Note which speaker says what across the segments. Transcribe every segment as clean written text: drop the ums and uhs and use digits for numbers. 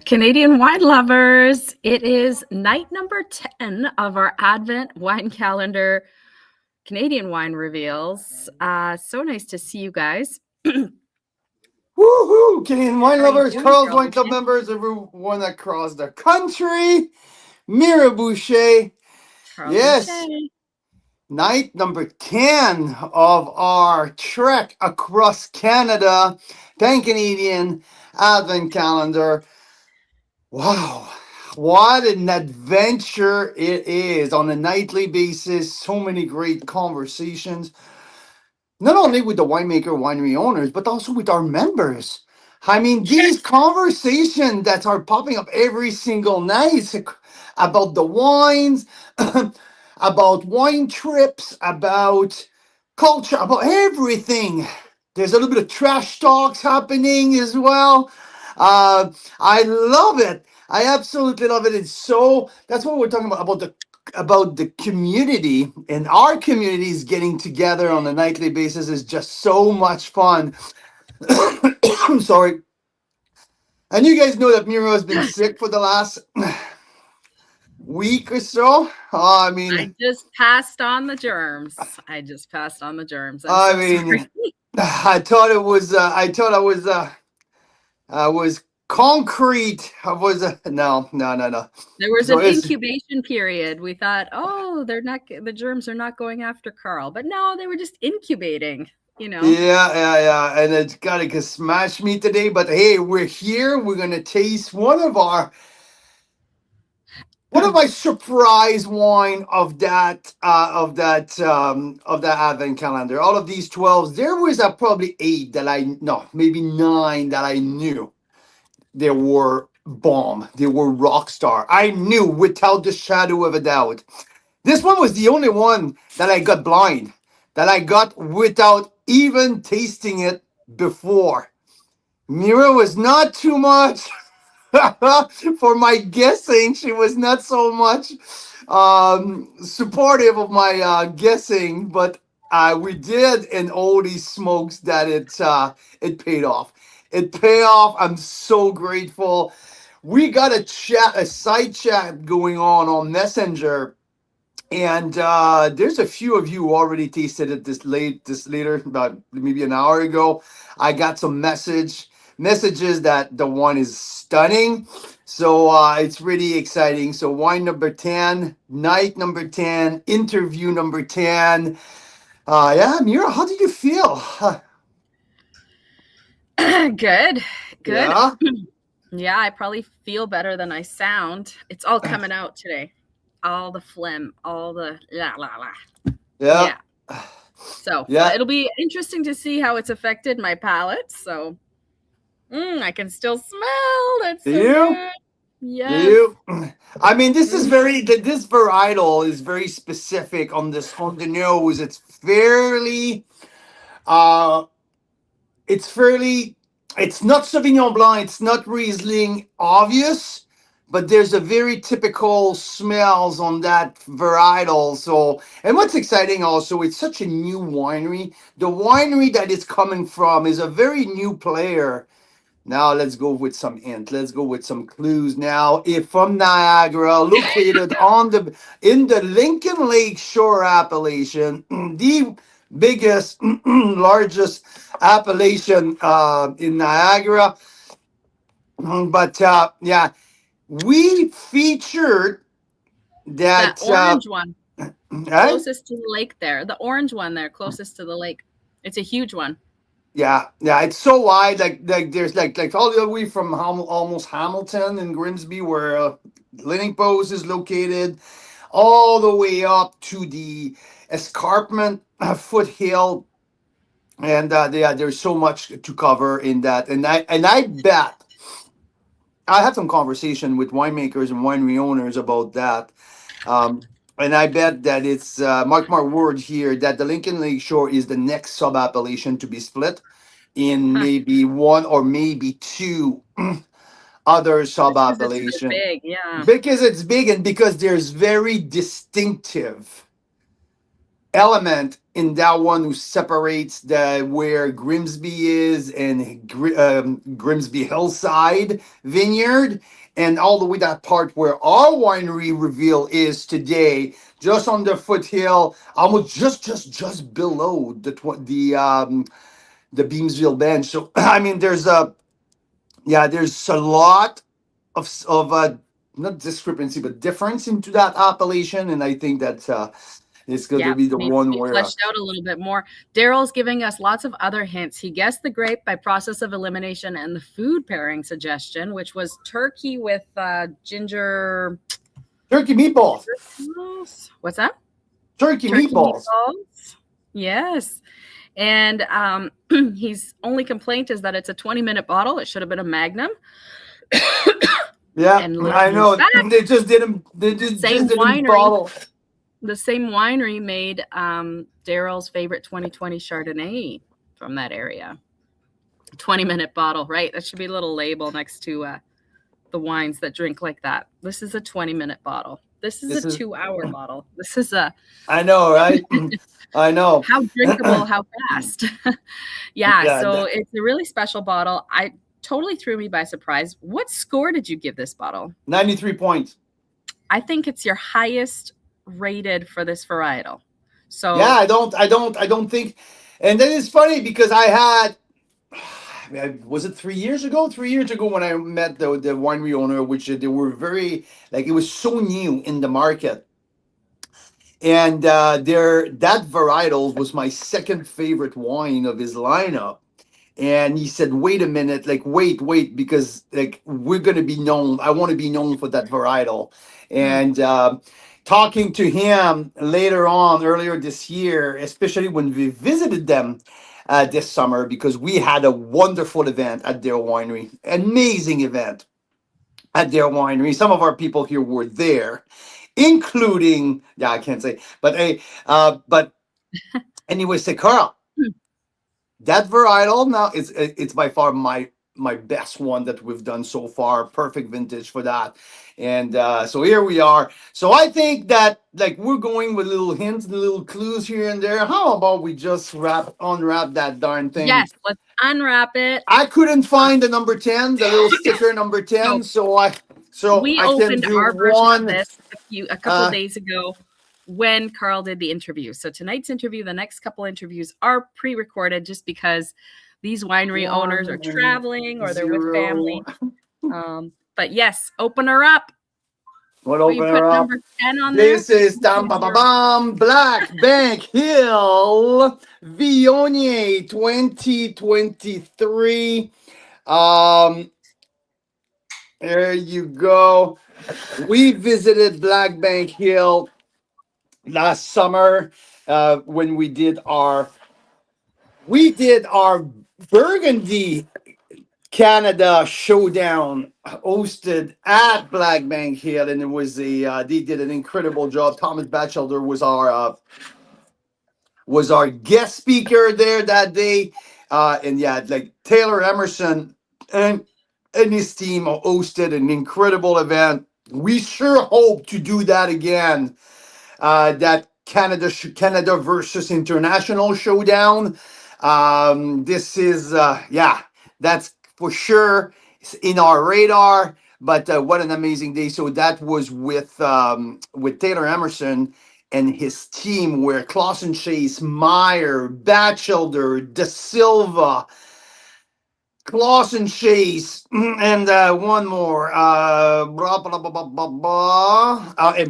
Speaker 1: Canadian wine lovers. It is night number 10 of our Advent wine calendar, Canadian wine reveals. So nice to see you guys.
Speaker 2: Woohoo! Canadian wine
Speaker 1: How are you
Speaker 2: lovers,
Speaker 1: doing,
Speaker 2: Carl's
Speaker 1: Carl
Speaker 2: Wine Club
Speaker 1: Boucher?
Speaker 2: members, everyone across the country. Mira Boucher.
Speaker 1: Carl
Speaker 2: Yes,
Speaker 1: Boucher.
Speaker 2: night number 10 of our trek across Canada, Pan Canadian Advent calendar. Wow, what an adventure it is on a nightly basis. So many great conversations, not only with the winemaker, winery owners, but also with our members. I mean, these
Speaker 1: Yes.
Speaker 2: conversations that are popping up every single night about the wines, about wine trips, about culture, about everything. There's a little bit of trash talks happening as well. I love it. I absolutely love it. It's so, that's what we're talking about the community, and our communities getting together on a nightly basis is just so much fun. I'm sorry. And you guys know that Miro has been sick for the last week or so. I mean,
Speaker 1: I just passed on the germs. I just passed on the germs. I'm
Speaker 2: I
Speaker 1: so sorry.
Speaker 2: mean, I thought it was. I was concrete. I was. No.
Speaker 1: There was
Speaker 2: So
Speaker 1: an
Speaker 2: it's
Speaker 1: incubation period. We thought, oh, they're not, the germs are not going after Carl. But no, they were just incubating, you know?
Speaker 2: yeah, and it's gotta smash me today. But hey, we're here. We're gonna taste one of my surprise wine of that advent calendar. All of these 12s, there was probably eight that I no, maybe nine that I knew they were bomb. They were rock star. I knew without the shadow of a doubt. This one was the only one that I got blind, that I got without even tasting it before. Mira was not too much for my guessing. She was not so much supportive of my guessing, but we did, and holy smokes, that it paid off. It paid off. I'm so grateful. We got a side chat going on Messenger, and there's a few of you who already tasted it this later, about maybe an hour ago. I got some messages that the wine is stunning. So it's really exciting. So wine number 10, night number 10, interview number 10. Yeah, Mira, how did you feel?
Speaker 1: Good, good.
Speaker 2: Yeah,
Speaker 1: Yeah, I probably feel better than I sound. It's all coming out today. All the phlegm, all the la la la.
Speaker 2: yeah,
Speaker 1: Yeah. So
Speaker 2: yeah.
Speaker 1: it'll be interesting to see how it's affected my palate. So I can still smell. That's
Speaker 2: Do
Speaker 1: so
Speaker 2: you?
Speaker 1: good.
Speaker 2: Do
Speaker 1: Yes.
Speaker 2: you? I mean,
Speaker 1: Mm.
Speaker 2: this varietal is very specific on the nose. Uh, it's fairly, it's not Sauvignon Blanc, it's not Riesling, obvious, but there's a very typical smells on that varietal. So, and what's exciting also, it's such a new winery. The winery that it's coming from is a very new player. Now let's go with some hint. Let's go with some clues. Now, if from Niagara, located on the in the Lincoln Lake Shore appellation, the biggest, largest appellation in Niagara. But yeah, we featured
Speaker 1: That
Speaker 2: that.
Speaker 1: orange one
Speaker 2: Eh?
Speaker 1: closest to the lake there. The orange one there closest to the lake. It's a huge one.
Speaker 2: Yeah, it's so wide. Like there's like all the way from almost Hamilton and Grimsby, where Leaning Post is located, all the way up to the escarpment foothill, and yeah, there's so much to cover in that. And I bet I had some conversation with winemakers and winery owners about that. Um, and I bet that it's mark my word here that the Lincoln Lake Shore is the next sub appellation to be split in maybe one or maybe two other sub
Speaker 1: Because it's so
Speaker 2: appellation,
Speaker 1: big. Yeah.
Speaker 2: because it's big and because there's very distinctive element in that one who separates the where Grimsby is and Grimsby Hillside Vineyard, and all the way that part where our winery reveal is today, just on the foothill, almost just below the Beamsville Bench. So I mean, there's a lot of not discrepancy but difference into that appellation, and I think that it's going to
Speaker 1: Yeah,
Speaker 2: be the
Speaker 1: needs to
Speaker 2: one
Speaker 1: be
Speaker 2: where
Speaker 1: fleshed out a little bit more. Daryl's giving us lots of other hints. He guessed the grape by process of elimination and the food pairing suggestion, which was turkey with ginger.
Speaker 2: turkey meatballs.
Speaker 1: What's that?
Speaker 2: Turkey
Speaker 1: Turkey
Speaker 2: meatballs.
Speaker 1: meatballs. Yes. And his only complaint is that it's a 20-minute bottle. It should have been a Magnum.
Speaker 2: Yeah,
Speaker 1: And
Speaker 2: I
Speaker 1: in
Speaker 2: know.
Speaker 1: fact,
Speaker 2: They just didn't. They just didn't
Speaker 1: winery,
Speaker 2: bottle.
Speaker 1: the same winery made Daryl's favorite 2020 Chardonnay from that area. 20-minute bottle, right? That should be a little label next to the wines that drink like that. This is a 20-minute bottle. This is a 2-hour bottle. This is a.
Speaker 2: I know, right? I know.
Speaker 1: How drinkable, how fast.
Speaker 2: Yeah,
Speaker 1: so it's a really special bottle. I totally threw me by surprise. What score did you give this bottle?
Speaker 2: 93 points.
Speaker 1: I think it's your highest rated for this varietal. So
Speaker 2: yeah, I don't think. And then it's funny because I had. Was it 3 years ago? 3 years ago when I met the winery owner, which they were very like it was so new in the market, and that varietal was my second favorite wine of his lineup. And he said, "Wait a minute, like wait, because like we're gonna be known. I want to be known for that varietal." And talking to him later on, earlier this year, especially when we visited them this summer, because we had a wonderful event at their winery, amazing event at their winery. Some of our people here were there, including I can't say, but but anyway, say Carl, that varietal now it's by far my best one that we've done so far. Perfect vintage for that. And so here we are. So I think that like we're going with little hints, little clues here and there. How about we just unwrap that darn thing?
Speaker 1: yes, let's unwrap it.
Speaker 2: I couldn't find the number 10, the little sticker number 10. So
Speaker 1: we
Speaker 2: I can
Speaker 1: opened
Speaker 2: do
Speaker 1: our version
Speaker 2: one.
Speaker 1: of this a couple days ago when Carl did the interview. So tonight's interview, the next couple interviews are pre-recorded just because these winery owners are traveling or they're with family. But yes, open her up.
Speaker 2: What open her up?
Speaker 1: Number 10 on
Speaker 2: this
Speaker 1: there.
Speaker 2: is Black Bank Hill Viognier 2023. There you go. We visited Black Bank Hill last summer when we did our Burgundy Canada showdown hosted at Black Bank Hill, and it was they did an incredible job. Thomas Batchelder was our guest speaker there that day, and yeah, like Taylor Emerson and his team hosted an incredible event. We sure hope to do that again. That Canada versus International showdown. This is that's for sure in our radar. But what an amazing day! So that was with Taylor Emerson and his team, where Clausen Chase, Meyer, Batchelder, De Silva, Clausen Chase, and one more, and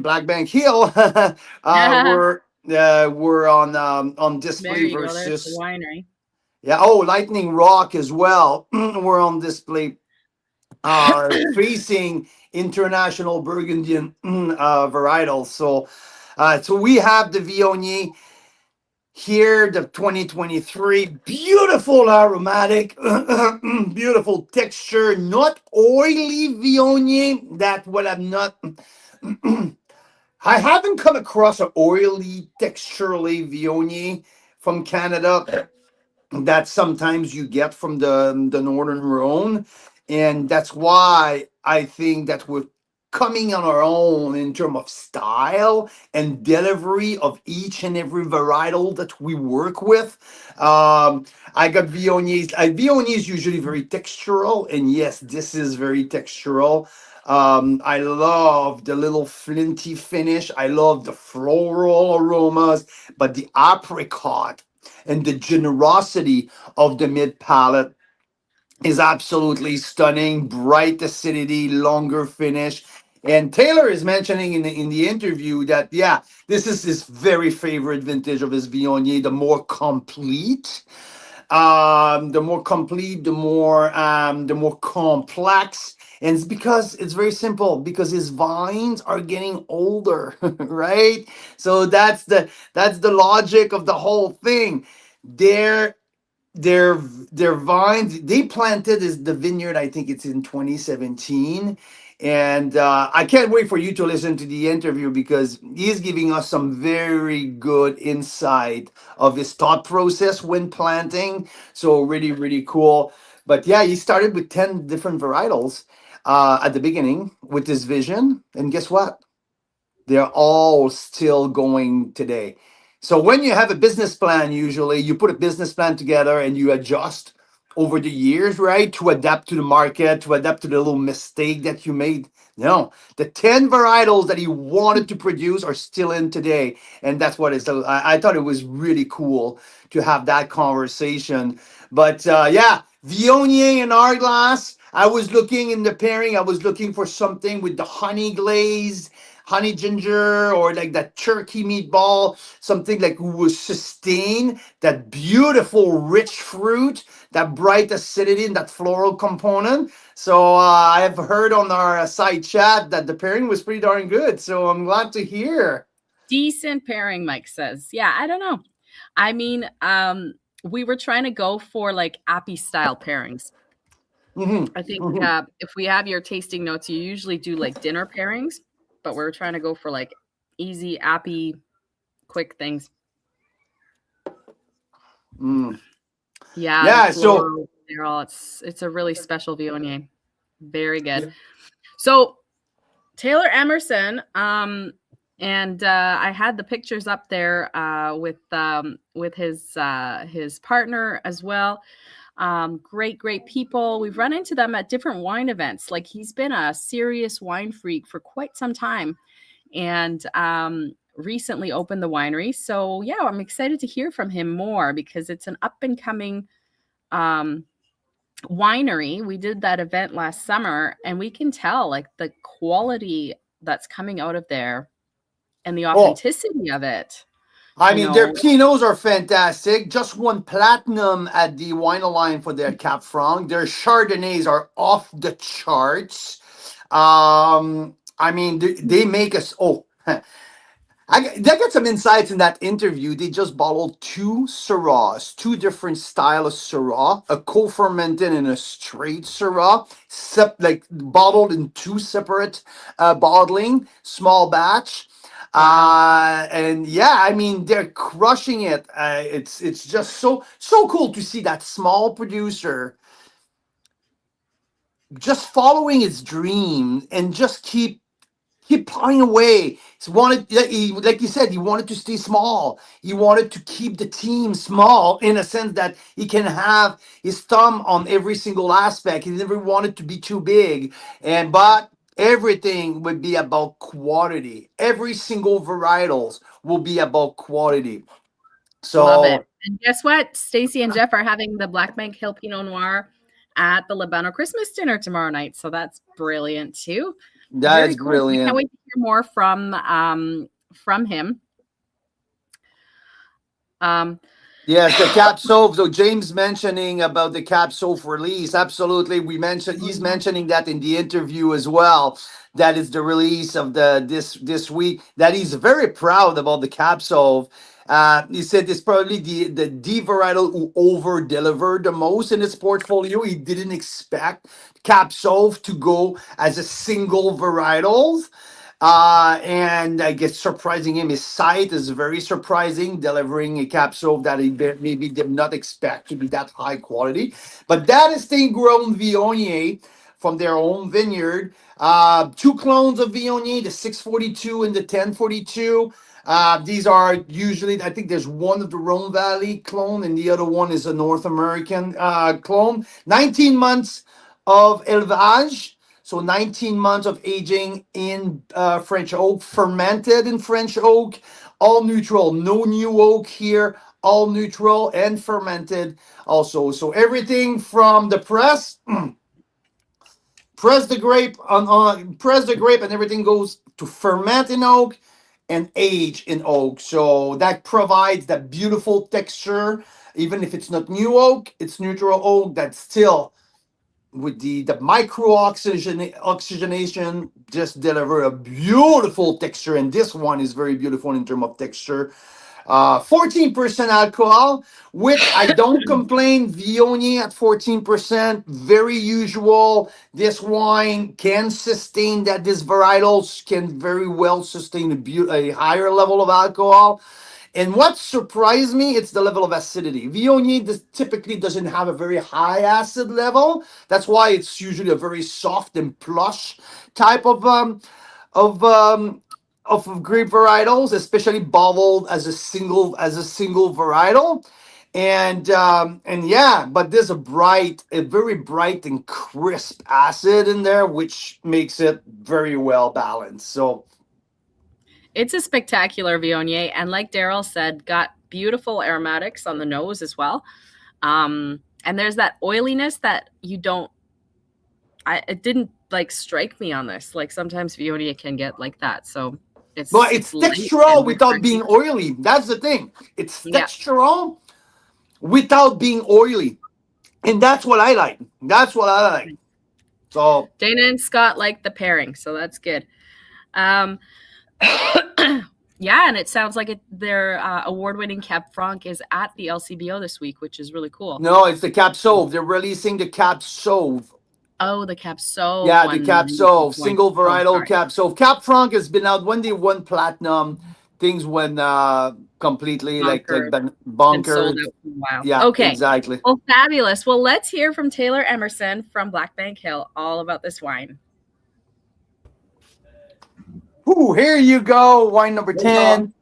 Speaker 2: Black Bank Hill were on display versus
Speaker 1: the winery.
Speaker 2: Yeah, Lightning Rock as well. We're on display, facing international Burgundian varietals. So we have the Viognier here, the 2023, beautiful aromatic, beautiful texture, not oily Viognier. That what I'm not. I haven't come across an oily, texturally Viognier from Canada that sometimes you get from the Northern Rhone, and that's why I think that coming on our own in terms of style and delivery of each and every varietal that we work with. I got Viogniers. Viognier is usually very textural, and yes, this is very textural. I love the little flinty finish. I love the floral aromas, but the apricot and the generosity of the mid palate is absolutely stunning. Bright acidity, longer finish. And Taylor is mentioning in the interview that, yeah, this is his very favorite vintage of his Viognier, the more complete. The more complete, the more complex. And it's because it's very simple, because his vines are getting older, right? So that's the logic of the whole thing. They're their their vines, they planted is the vineyard, I think it's in 2017. And I can't wait for you to listen to the interview, because he's giving us some very good insight of his thought process when planting. So really, really cool. But yeah, he started with 10 different varietals at the beginning with this vision, and guess what, they're all still going today. So when you have a business plan, usually you put a business plan together and you adjust over the years, right? To adapt to the market, to adapt to the little mistake that you made. No, the 10 varietals that he wanted to produce are still in today. And that's what it's, I thought it was really cool to have that conversation. But yeah, Viognier and Arglass. I was looking in the pairing, I was looking for something with the honey glaze, honey ginger, or like that turkey meatball, something like will sustain that beautiful rich fruit, that bright acidity and that floral component. So I have heard on our side chat that the pairing was pretty darn good, so I'm glad to hear.
Speaker 1: Decent pairing, Mike says. Yeah, I don't know. I mean, we were trying to go for like appy style pairings.
Speaker 2: Hmm.
Speaker 1: I think
Speaker 2: Hmm.
Speaker 1: if we have your tasting notes, you usually do like dinner pairings, but we're trying to go for like easy, appy, quick things.
Speaker 2: Mm.
Speaker 1: Yeah, the
Speaker 2: Yeah, so
Speaker 1: floral, they're all it's a really special Viognier. Very good. So Taylor Emerson, and I had the pictures up there with his partner as well. Great people. We've run into them at different wine events. Like he's been a serious wine freak for quite some time, and recently opened the winery. So yeah, I'm excited to hear from him more because it's an up and coming um, winery. We did that event last summer, and we can tell like the quality that's coming out of there and the
Speaker 2: oh,
Speaker 1: authenticity of it.
Speaker 2: I
Speaker 1: You
Speaker 2: mean, their
Speaker 1: know,
Speaker 2: Pinots are fantastic. Just won platinum at the Wine Line for their Cap Franc. Their Chardonnays are off the charts. I mean, they make us. Oh, they got some insights in that interview. They just bottled two Syrahs, two different styles of Syrah, a co-fermented and a straight Syrah, like bottled in two separate bottling, small batch.
Speaker 1: wow,
Speaker 2: And yeah, I mean they're crushing it. It's just so cool to see that small producer just following his dream and just keep plowing away. He wanted, like you said, he wanted to stay small. He wanted to keep the team small in a sense that he can have his thumb on every single aspect. He never wanted to be too big, and but everything would be about quality. Every single varietals will be about quality.
Speaker 1: love it.
Speaker 2: So
Speaker 1: And guess what? Stacy and Jeff are having the Black Bank Hill Pinot Noir at the Labano Christmas dinner tomorrow night. So that's brilliant too.
Speaker 2: that
Speaker 1: Very
Speaker 2: is
Speaker 1: cool. I can't
Speaker 2: brilliant.
Speaker 1: wait to hear more from him. Um,
Speaker 2: Yes, the cap soap. So James mentioning about the cap soap release. Absolutely, we mentioned he's mentioning that in the interview as well. That is the release of the this week. That he's very proud about the cap soap. He said it's probably the D varietal who over delivered the most in his portfolio. He didn't expect cap soap to go as a single varietal. And I guess surprising him, his site is very surprising, delivering a capsule that he maybe did not expect to be that high quality. But that is thing grown Viognier from their own vineyard. Two clones of Viognier, the 642 and the 1042. These are usually, I think there's one of the Rhone Valley clone, and the other one is a North American clone. 19 months of élevage. So 19 months of aging in French oak, fermented in French oak, all neutral, no new oak here, all neutral and fermented also. So everything from the press, press the grape press the grape, and everything goes to ferment in oak and age in oak. So that provides that beautiful texture, even if it's not new oak, it's neutral oak that still with the micro oxygenation just deliver a beautiful texture, and this one is very beautiful in terms of texture. 14% alcohol, which I don't complain. Viognier at 14%, very usual. This wine can sustain that. This varietals can very well sustain a higher level of alcohol. And what surprised me, it's the level of acidity. Viognier typically doesn't have a very high acid level. That's why it's usually a very soft and plush type of um, of grape varietals, especially bottled as a single varietal. And yeah, but there's a very bright and crisp acid in there, which makes it very well balanced. So
Speaker 1: It's a spectacular Viognier, and like Daryl said, got beautiful aromatics on the nose as well. And there's that oiliness that you don't. It didn't like strike me on this. Like sometimes Viognier can get like that, so
Speaker 2: but
Speaker 1: it's
Speaker 2: it's
Speaker 1: light
Speaker 2: textural
Speaker 1: and
Speaker 2: without being
Speaker 1: refreshing.
Speaker 2: oily. That's the thing. It's
Speaker 1: Yeah,
Speaker 2: textural without being oily. And that's what I like. That's what I like. So
Speaker 1: Dana and Scott like the pairing, so that's good. Um, yeah, and it sounds like their award-winning Cab Franc is at the LCBO this week, which is really cool.
Speaker 2: no, it's the Cap Sauv. They're releasing the Cap Sauv.
Speaker 1: Oh, the Cab Sauv
Speaker 2: Yeah, the Cap
Speaker 1: 190
Speaker 2: Sauv,
Speaker 1: point.
Speaker 2: single
Speaker 1: Oh,
Speaker 2: varietal
Speaker 1: sorry,
Speaker 2: Cap Sauv. Cap Franc has been out when they won platinum. Things went completely like
Speaker 1: bonkers. It's been sold
Speaker 2: bonkers.
Speaker 1: out for a while.
Speaker 2: Yeah,
Speaker 1: Okay,
Speaker 2: exactly.
Speaker 1: well, fabulous. Well, let's hear from Taylor Emerson from Black Bank Hill all about this wine.
Speaker 2: Ooh, here you go. Wine number
Speaker 3: Hey, Tom.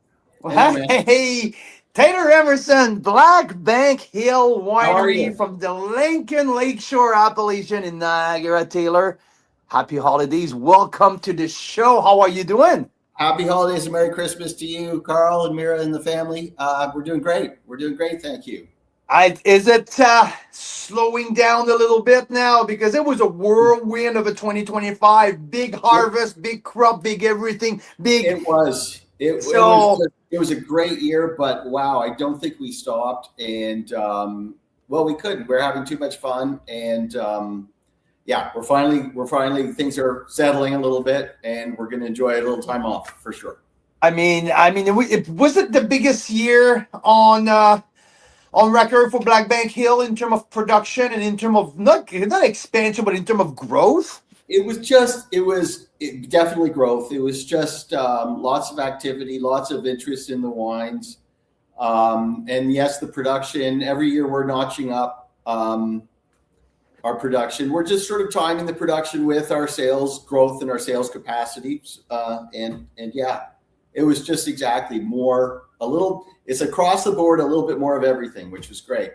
Speaker 2: 10.
Speaker 3: Hey, man.
Speaker 2: Hey, Taylor Emerson, Black Bank Hill
Speaker 3: How are
Speaker 2: Winery
Speaker 3: you?
Speaker 2: from the Lincoln Lakeshore Appellation in Niagara. Taylor, happy holidays. Welcome to the show. How are you doing?
Speaker 3: Happy holidays and Merry Christmas to you, Carl and Mira and the family. We're doing great. We're doing great. Thank you.
Speaker 2: Is it slowing down a little bit now? Because it was a whirlwind of a 2025. Big
Speaker 3: It,
Speaker 2: harvest, big crop, big everything, big.
Speaker 3: it was.
Speaker 2: So,
Speaker 3: It was a great year, but wow, I don't think we stopped. And well, we couldn't. We're having too much fun, and yeah, we're finally things are settling a little bit, and we're going to enjoy a little time off for sure.
Speaker 2: was it the biggest year on record for Black Bank Hill in terms of production and in terms of not expansion, but in terms of growth?
Speaker 3: It definitely growth. It was just lots of activity, lots of interest in the wines. And yes, the production, every year we're notching up our production. We're just sort of timing the production with our sales growth and our sales capacity. And yeah, it was just exactly it's across the board, a little bit more of everything, which was great.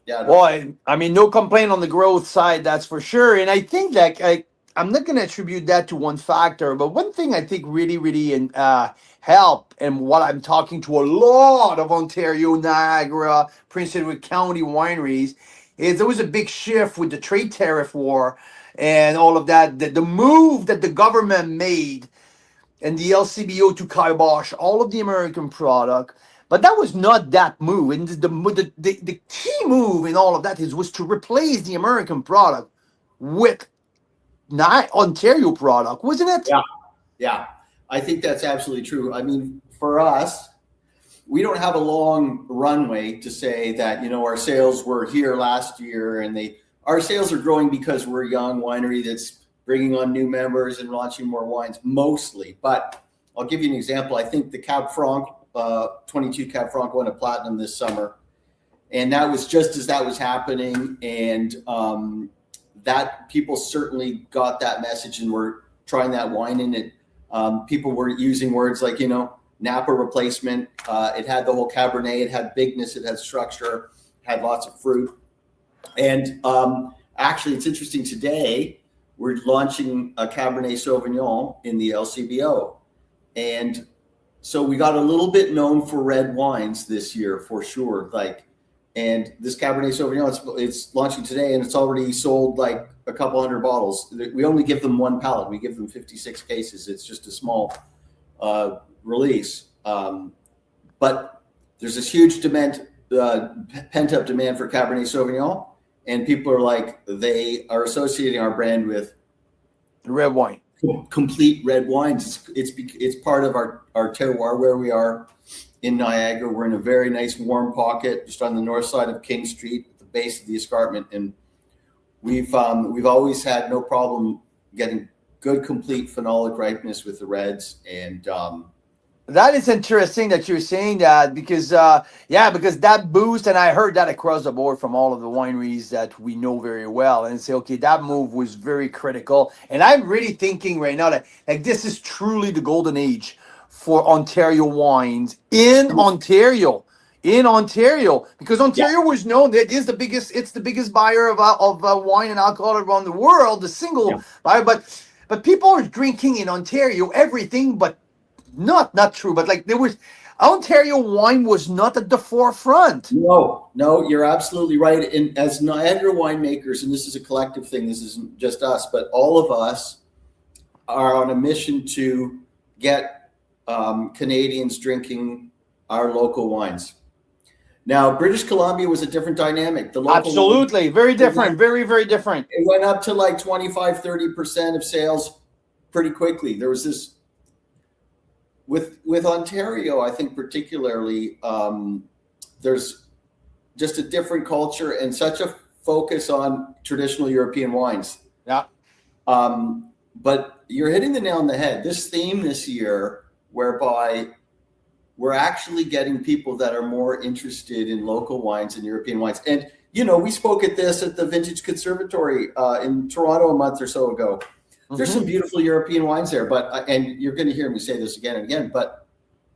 Speaker 3: Yeah.
Speaker 2: Boy, no complaint on the growth side, that's for sure. And I think that I'm not going to attribute that to one factor, but one thing I think really helped, and what I'm talking to a lot of Ontario, Niagara, Prince Edward County wineries, is there was a big shift with the trade tariff war and all of that. The move that the government made and the LCBO to kibosh all of the American product. But that was not that move. And the key move in all of that was to replace the American product with not Ontario product, wasn't it?
Speaker 3: Yeah. Yeah. I think that's absolutely true. I mean, for us, we don't have a long runway to say that, our sales were here last year and our sales are growing because we're a young winery that's bringing on new members and launching more wines mostly. But I'll give you an example. I think the Cab Franc, 22 Cab Franc won a platinum this summer. And that was just as that was happening. And that people certainly got that message and were trying that wine in it. People were using words like, Napa replacement. It had the whole Cabernet. It had bigness. It had structure. It had lots of fruit. And actually, it's interesting. Today, we're launching a Cabernet Sauvignon in the LCBO. And so we got a little bit known for red wines this year, for sure. And this Cabernet Sauvignon, it's launching today, and it's already sold like a couple hundred bottles. We only give them one pallet. We give them 56 cases. It's just a small release. But there's this huge pent-up demand for Cabernet Sauvignon, and people they are associating our brand with
Speaker 2: the red wine.
Speaker 3: Complete red wines. It's part of our terroir where we are in Niagara. We're in a very nice warm pocket just on the north side of King Street at the base of the escarpment, and we've always had no problem getting good complete phenolic ripeness with the reds. And
Speaker 2: that is interesting that you're saying that, because because that boost, and I heard that across the board from all of the wineries that we know very well, and say, okay, that move was very critical. And I'm really thinking right now that this is truly the golden age for Ontario wines in Ontario. Because Ontario was known that it's the biggest buyer of wine and alcohol around the world, the single buyer. But people are drinking in Ontario everything but not true, but there was Ontario wine was not at the forefront.
Speaker 3: No, you're absolutely right. And as Niagara winemakers, and this is a collective thing, this isn't just us, but all of us are on a mission to get Canadians drinking our local wines. Now, British Columbia was a different dynamic.
Speaker 2: Absolutely, very different, very, very different.
Speaker 3: It went up to 25-30% of sales pretty quickly. There was this. With Ontario, I think particularly, there's just a different culture and such a focus on traditional European wines.
Speaker 2: Yeah.
Speaker 3: But you're hitting the nail on the head. This theme this year, whereby we're actually getting people that are more interested in local wines and European wines. And, we spoke at the Vintage Conservatory in Toronto a month or so ago. There's some beautiful European wines there, and you're going to hear me say this again and again, but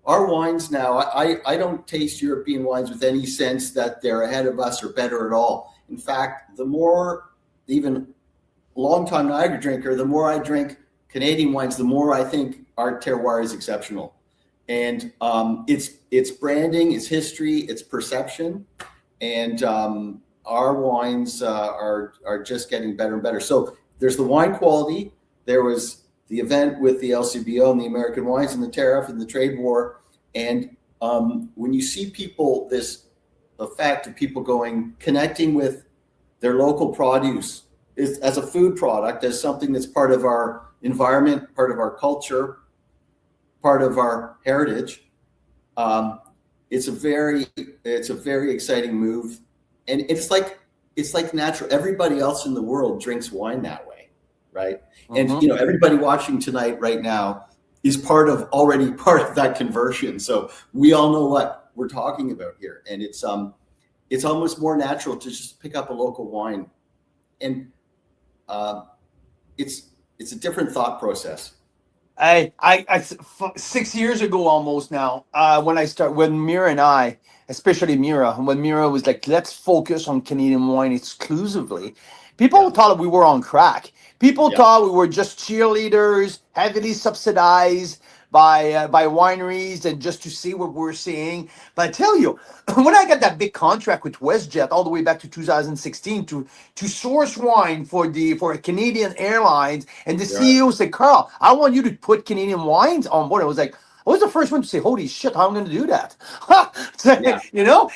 Speaker 3: our wines now, I don't taste European wines with any sense that they're ahead of us or better at all. In fact, the more, even long-time Niagara drinker, the more I drink Canadian wines, the more I think our terroir is exceptional. And it's branding, it's history, it's perception, and our wines are just getting better and better. So there's the wine quality. There was the event with the LCBO and the American wines and the tariff and the trade war. And when you see people, this effect of people connecting with their local produce as a food product, as something that's part of our environment, part of our culture, part of our heritage, it's a very exciting move. And it's like natural. Everybody else in the world drinks wine that way. Right. And, everybody watching tonight right now is already part of that conversion. So we all know what we're talking about here. And it's almost more natural to just pick up a local wine. And it's a different thought process.
Speaker 2: I 6 years ago almost now, when Mira and I, especially Mira, when Mira was like, let's focus on Canadian wine exclusively, people thought we were on crack. People thought we were just cheerleaders, heavily subsidized by wineries, and just to see what we're seeing. But I tell you, when I got that big contract with WestJet all the way back to 2016 to source wine for Canadian Airlines, and the CEO said, "Carl, I want you to put Canadian wines on board." I was like, I was the first one to say, holy shit, how am I going to do that?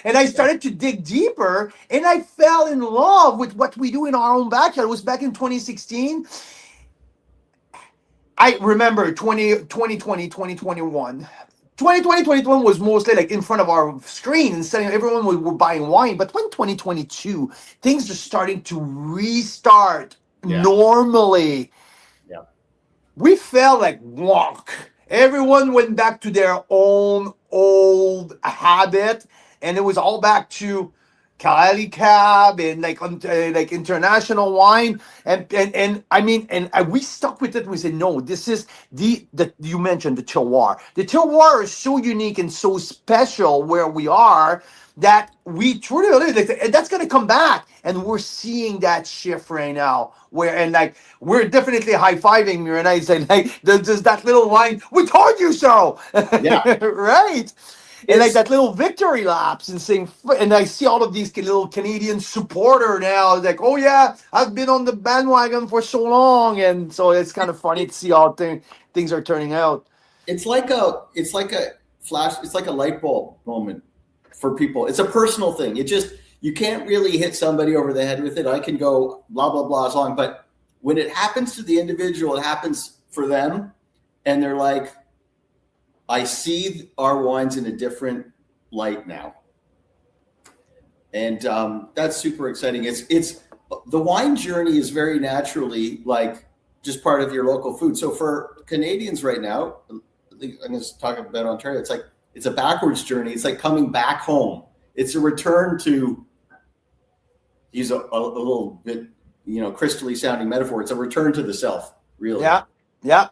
Speaker 2: And I started to dig deeper, and I fell in love with what we do in our own backyard. It was back in 2016. I remember 2020, 2021. 2021 was mostly in front of our screen and saying everyone were buying wine. But when 2022, things are starting to restart normally.
Speaker 3: Yeah.
Speaker 2: We felt like wonk. Everyone went back to their own old habit, and it was all back to Cali Cab and like international wine, and I mean, we stuck with it. We said no, this is the you mentioned the terroir. The terroir is so unique and so special where we are that we truly believe that that's going to come back, and we're seeing that shift right now. Where and like we're definitely high fiving Mira and I say like there's that little line. We told you so,
Speaker 3: Yeah.
Speaker 2: right? And like
Speaker 3: It's
Speaker 2: that little victory laps and saying, and I see all of these little Canadian supporter now, like, oh yeah, I've been on the bandwagon for so long, and so it's kind of funny to see how things are turning out.
Speaker 3: it's like a flash. It's like a light bulb moment for people. It's a personal thing. You can't really hit somebody over the head with it. I can go blah blah blah as long, but when it happens to the individual, it happens for them, and they're like, I see our wines in a different light now, and that's super exciting. It's the wine journey is very naturally like just part of your local food. So for Canadians right now, I'm going to talk about Ontario. It's a backwards journey. It's like coming back home. It's a return to use a little bit, crystally sounding metaphor. It's a return to the self, really.
Speaker 2: Yeah, yeah.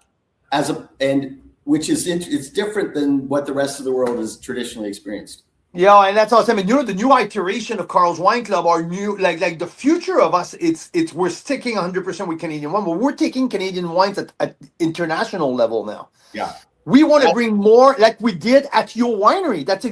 Speaker 3: Which is it's different than what the rest of the world has traditionally experienced.
Speaker 2: Yeah, and that's awesome. And the new iteration of Carl's Wine Club, our new like the future of us. It's we're sticking 100% with Canadian wine, but we're taking Canadian wines at international level now.
Speaker 3: Yeah.
Speaker 2: We want to bring more, like we did at your winery. That's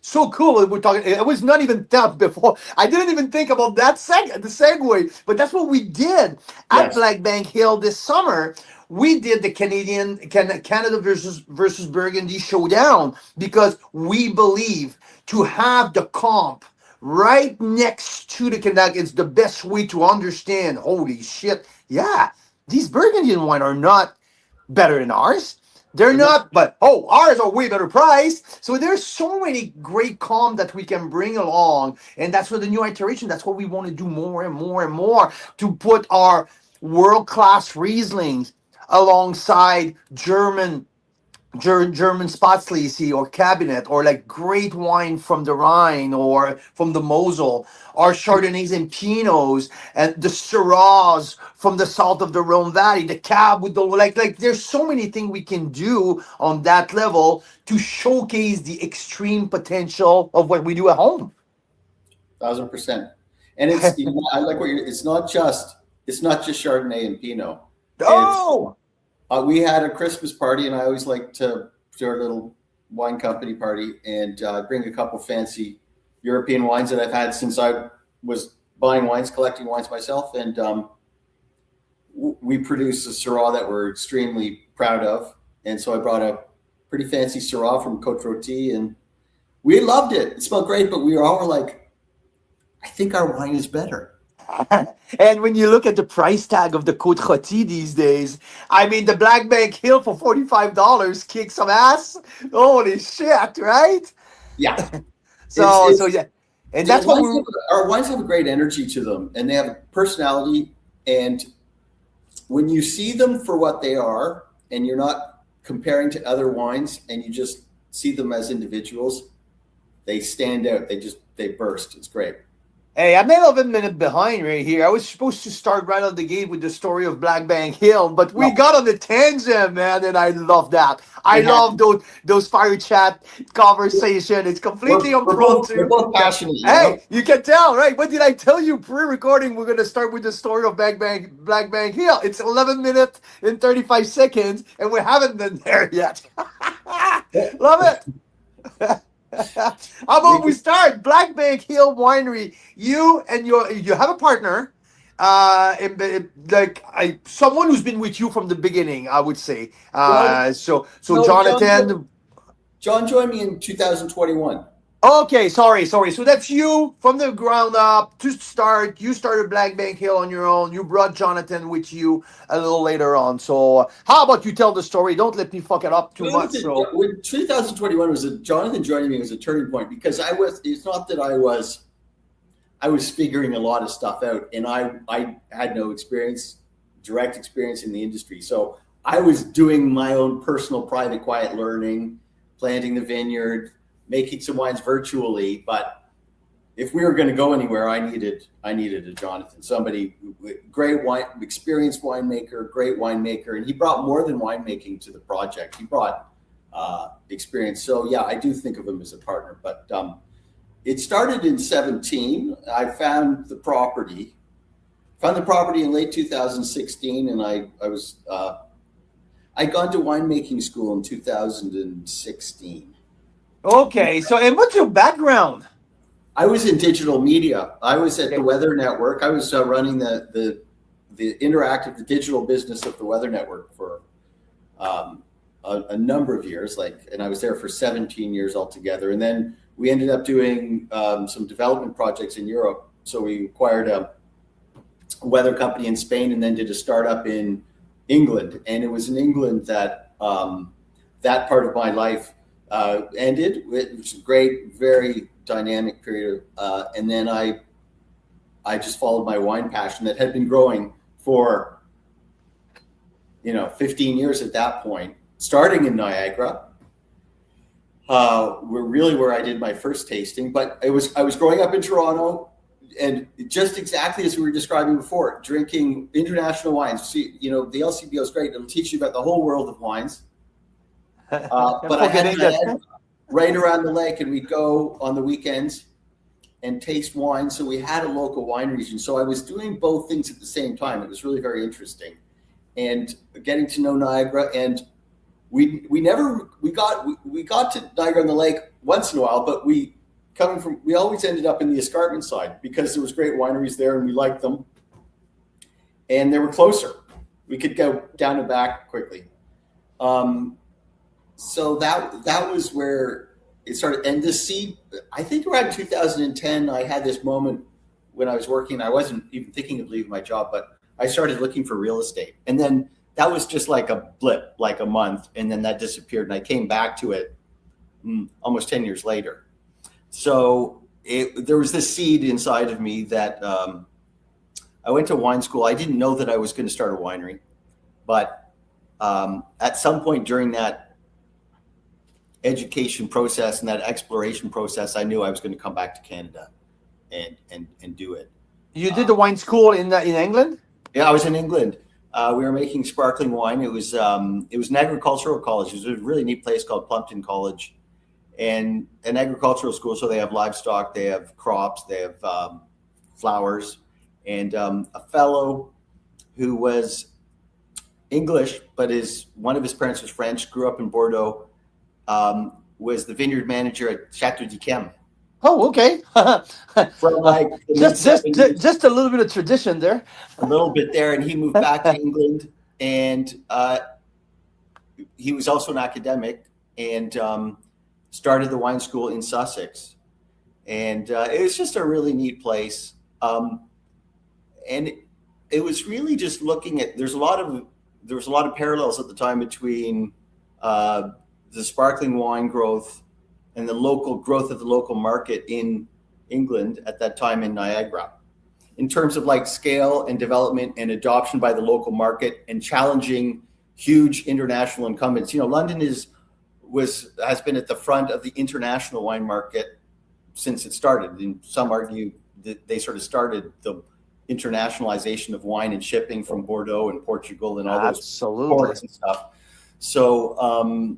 Speaker 2: so cool. We're talking. It was not even thought before. I didn't even think about that the segue, but that's what we did at Black Bank Hill this summer. We did the Canada versus Burgundy showdown because we believe to have the comp right next to the Canada is the best way to understand. Holy shit! Yeah, these Burgundian wine are not better than ours. They're not, but ours are way better priced. So there's so many great comp that we can bring along, and that's what the new iteration. That's what we want to do more and more and more to put our world-class Rieslings alongside German Spatzlese or Cabinet or like great wine from the Rhine or from the Mosel, our Chardonnays and Pinots and the Syrahs from the south of the Rhone Valley, the Cab with the like there's so many things we can do on that level to showcase the extreme potential of what we do at home.
Speaker 3: 1,000%. And I like what it's not just Chardonnay and Pinot.
Speaker 2: Oh,
Speaker 3: we had a Christmas party, and I always like to do our little wine company party and bring a couple fancy European wines that I've had since I was buying wines, collecting wines myself. And we produced a Syrah that we're extremely proud of. And so I brought a pretty fancy Syrah from Côte Rôtie, and we loved it. It smelled great, but we were all like, I think our wine is better.
Speaker 2: And when you look at the price tag of the Côte Rôtie these days, I mean, the Black Bank Hill for $45 kicks some ass. Holy shit, right?
Speaker 3: Yeah.
Speaker 2: So yeah, and that's what
Speaker 3: our wines have a great energy to them, and they have a personality. And when you see them for what they are, and you're not comparing to other wines, and you just see them as individuals, they stand out. They burst. It's great.
Speaker 2: Hey, I'm 11 minutes behind right here. I was supposed to start right out the gate with the story of Black Bank Hill, but we got on the tangent, man, and I love that. I love those fire chat conversation. It's completely impromptu.
Speaker 3: We're both passionate.
Speaker 2: Hey, you can tell, right? What did I tell you pre-recording? We're going to start with the story of Black Bank Hill. It's 11 minutes and 35 seconds, and we haven't been there yet. Love it. How about we start Black Bank Hill Winery? You have a partner, someone who's been with you from the beginning, I would say. So Jonathan.
Speaker 3: John joined me in 2021.
Speaker 2: Okay, sorry. So that's you from the ground up to start. You started Black Bank Hill on your own. You brought Jonathan with you a little later on. So how about you tell the story? Don't let me fuck it up too much. So
Speaker 3: 2021 Jonathan joining me was a turning point because it's not that I was figuring a lot of stuff out, and I had no direct experience in the industry. So I was doing my own personal, private, quiet learning, planting the vineyard, making some wines virtually, but if we were going to go anywhere, I needed a Jonathan, somebody great experienced winemaker, great winemaker, and he brought more than winemaking to the project. He brought experience. So yeah, I do think of him as a partner. But it started in 2017. I found the property in late 2016, and I'd gone to winemaking school in 2016.
Speaker 2: Okay, so and what's your background?
Speaker 3: I was in digital media. I was at the Weather Network. I was running the interactive, the digital business of the Weather Network for a number of years. And I was there for 17 years altogether. And then we ended up doing some development projects in Europe. So we acquired a weather company in Spain, and then did a startup in England. And it was in England that that part of my life ended. It was a great, very dynamic period. And then I just followed my wine passion that had been growing for 15 years at that point, starting in Niagara. Where I did my first tasting, but I was growing up in Toronto, and just exactly as we were describing before, drinking international wines. See, the LCBO is great. It'll teach you about the whole world of wines. But I had Niagara right around the lake, and we'd go on the weekends and taste wine. So we had a local wine region. So I was doing both things at the same time. It was really very interesting, and getting to know Niagara. And we got to Niagara on the Lake once in a while, but we always ended up in the escarpment side because there was great wineries there and we liked them, and they were closer. We could go down and back quickly. So that was where it started. And the seed, I think around 2010, I had this moment when I was working. I wasn't even thinking of leaving my job, but I started looking for real estate. And then that was just like a blip, like a month, and then that disappeared. And I came back to it almost 10 years later. So there was this seed inside of me that I went to wine school. I didn't know that I was going to start a winery, but at some point during that education process and that exploration process, I knew I was going to come back to Canada and do it.
Speaker 2: You did the wine school in England?
Speaker 3: Yeah, I was in England. We were making sparkling wine. It was an agricultural college. It was a really neat place called Plumpton College, and an agricultural school. So they have livestock, they have crops, they have flowers. And a fellow who was English, but one of his parents was French, grew up in Bordeaux, was the vineyard manager at Chateau d'Yquem.
Speaker 2: Oh, okay.
Speaker 3: From like
Speaker 2: just a little bit of tradition there.
Speaker 3: A little bit there, and he moved back to England, and he was also an academic, and started the wine school in Sussex, and it was just a really neat place. And it was really just looking at. There was a lot of parallels at the time between the sparkling wine growth and the local growth of the local market in England at that time in Niagara, in terms of like scale and development and adoption by the local market and challenging huge international incumbents. London has been at the front of the international wine market since it started. And some argue that they sort of started the internationalization of wine and shipping from Bordeaux and Portugal and all those ports and stuff. So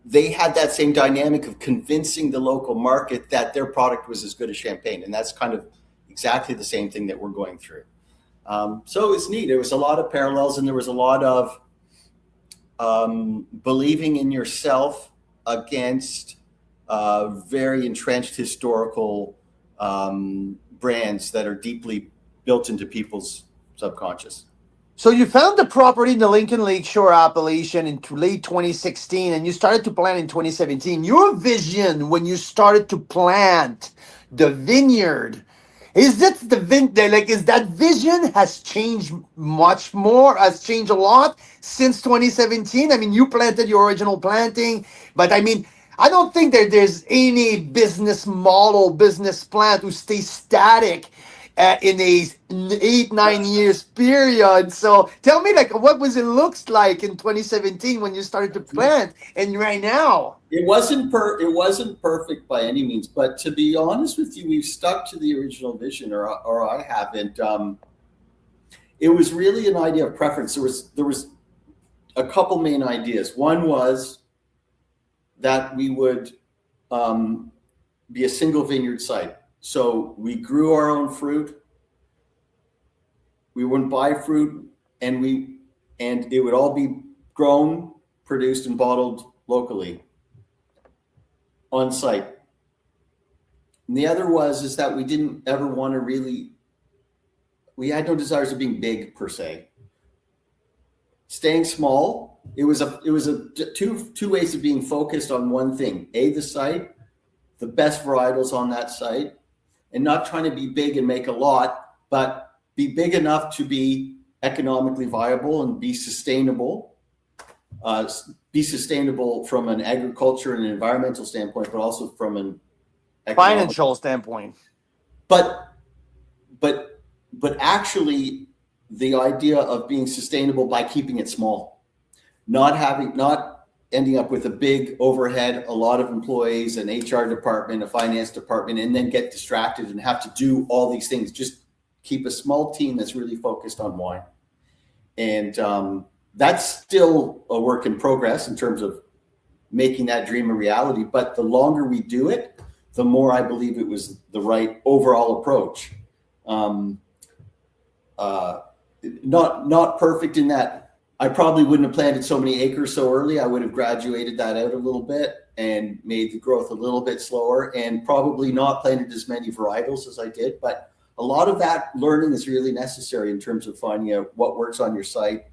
Speaker 3: they had that same dynamic of convincing the local market that their product was as good as champagne. And that's kind of exactly the same thing that we're going through. So it's neat. There was a lot of parallels, and there was a lot of believing in yourself against very entrenched historical brands that are deeply built into people's subconscious.
Speaker 2: So you found the property in the Lincoln Lakeshore appellation in late 2016, and you started to plant in 2017. Your vision when you started to plant the vineyard, is that is that vision has changed much more, has changed a lot since 2017? I mean, you planted your original planting, but I mean, I don't think that there's any business model, business plan to stay static in a 8-9 years period. So tell me, like, what was it looks like in 2017 when you started to plant, and right now?
Speaker 3: It wasn't perfect by any means, but to be honest with you, we've stuck to the original vision, or I haven't. It was really an idea of preference. There was a couple main ideas. One was that we would be a single vineyard site. So we grew our own fruit. We wouldn't buy fruit, and it would all be grown, produced, and bottled locally on site. And the other is that we didn't ever want to we had no desires of being big per se. Staying small, it was two ways of being focused on one thing: the site, the best varietals on that site, and not trying to be big and make a lot, but be big enough to be economically viable and be sustainable. Be sustainable from an agriculture and an environmental standpoint, but also from an
Speaker 2: Financial standpoint.
Speaker 3: But actually, the idea of being sustainable by keeping it small, not ending up with a big overhead, a lot of employees, an HR department, a finance department, and then get distracted and have to do all these things. Just keep a small team that's really focused on wine. And that's still a work in progress in terms of making that dream a reality. But the longer we do it, the more I believe it was the right overall approach. Not perfect in that I probably wouldn't have planted so many acres so early. I would have graduated that out a little bit and made the growth a little bit slower, and probably not planted as many varietals as I did. But a lot of that learning is really necessary in terms of finding out what works on your site.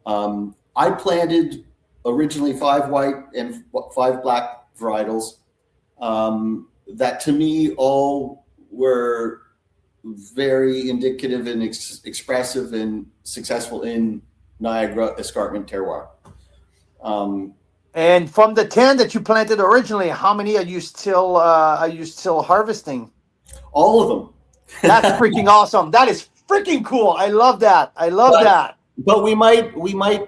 Speaker 3: I planted originally 5 white and 5 black varietals that to me all were very indicative and expressive and successful in Niagara escarpment terroir.
Speaker 2: And from the 10 that you planted originally, how many are you still harvesting?
Speaker 3: All of them.
Speaker 2: That's freaking awesome. That is freaking cool. I love that. That.
Speaker 3: But we might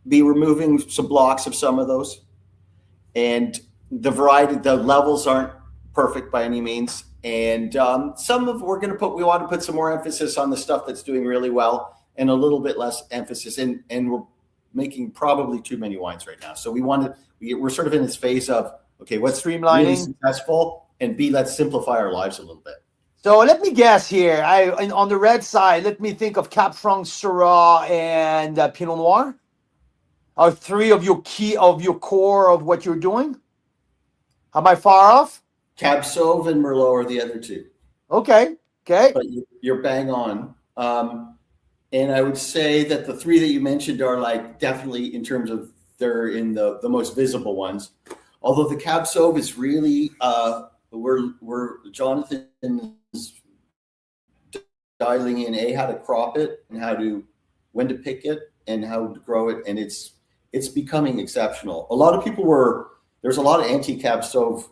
Speaker 3: be removing some blocks of some of those, and the levels aren't perfect by any means. And we want to put some more emphasis on the stuff that's doing really well, and a little bit less emphasis. And we're making probably too many wines right now. So we're sort of in this phase of, okay, what's
Speaker 2: streamlining,
Speaker 3: really successful, and B, let's simplify our lives a little bit.
Speaker 2: So let me guess here. On the red side, let me think of Cab Franc, Syrah, and Pinot Noir. Are 3 of your core of what you're doing? Am I far off?
Speaker 3: Cab Sauv and Merlot are the other 2.
Speaker 2: Okay.
Speaker 3: But you're bang on. And I would say that the 3 that you mentioned are like definitely, in terms of, they're in the most visible ones. Although the Cab Sauv is really we're Jonathan is dialing in how to crop it and when to pick it and how to grow it, and it's becoming exceptional. A lot of people there's a lot of anti-Cab Sauv.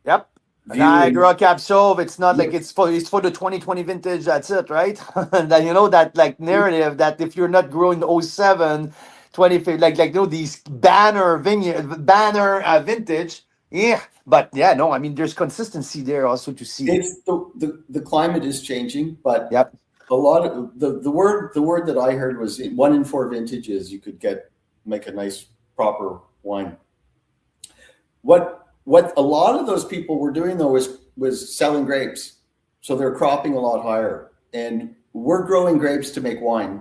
Speaker 2: Yep. Niagara Cab Sauv. It's not like it's for the 2020 vintage. That's it, right? And then that like narrative that if you're not growing the 07, 20, these banner vintage. Yeah, but yeah, no, I mean, there's consistency there also to see.
Speaker 3: It's the climate is changing, but
Speaker 2: yep.
Speaker 3: A lot of the word that I heard was 1 in 4 vintages you could make a nice proper wine. What a lot of those people were doing though was selling grapes, so they're cropping a lot higher, and we're growing grapes to make wine,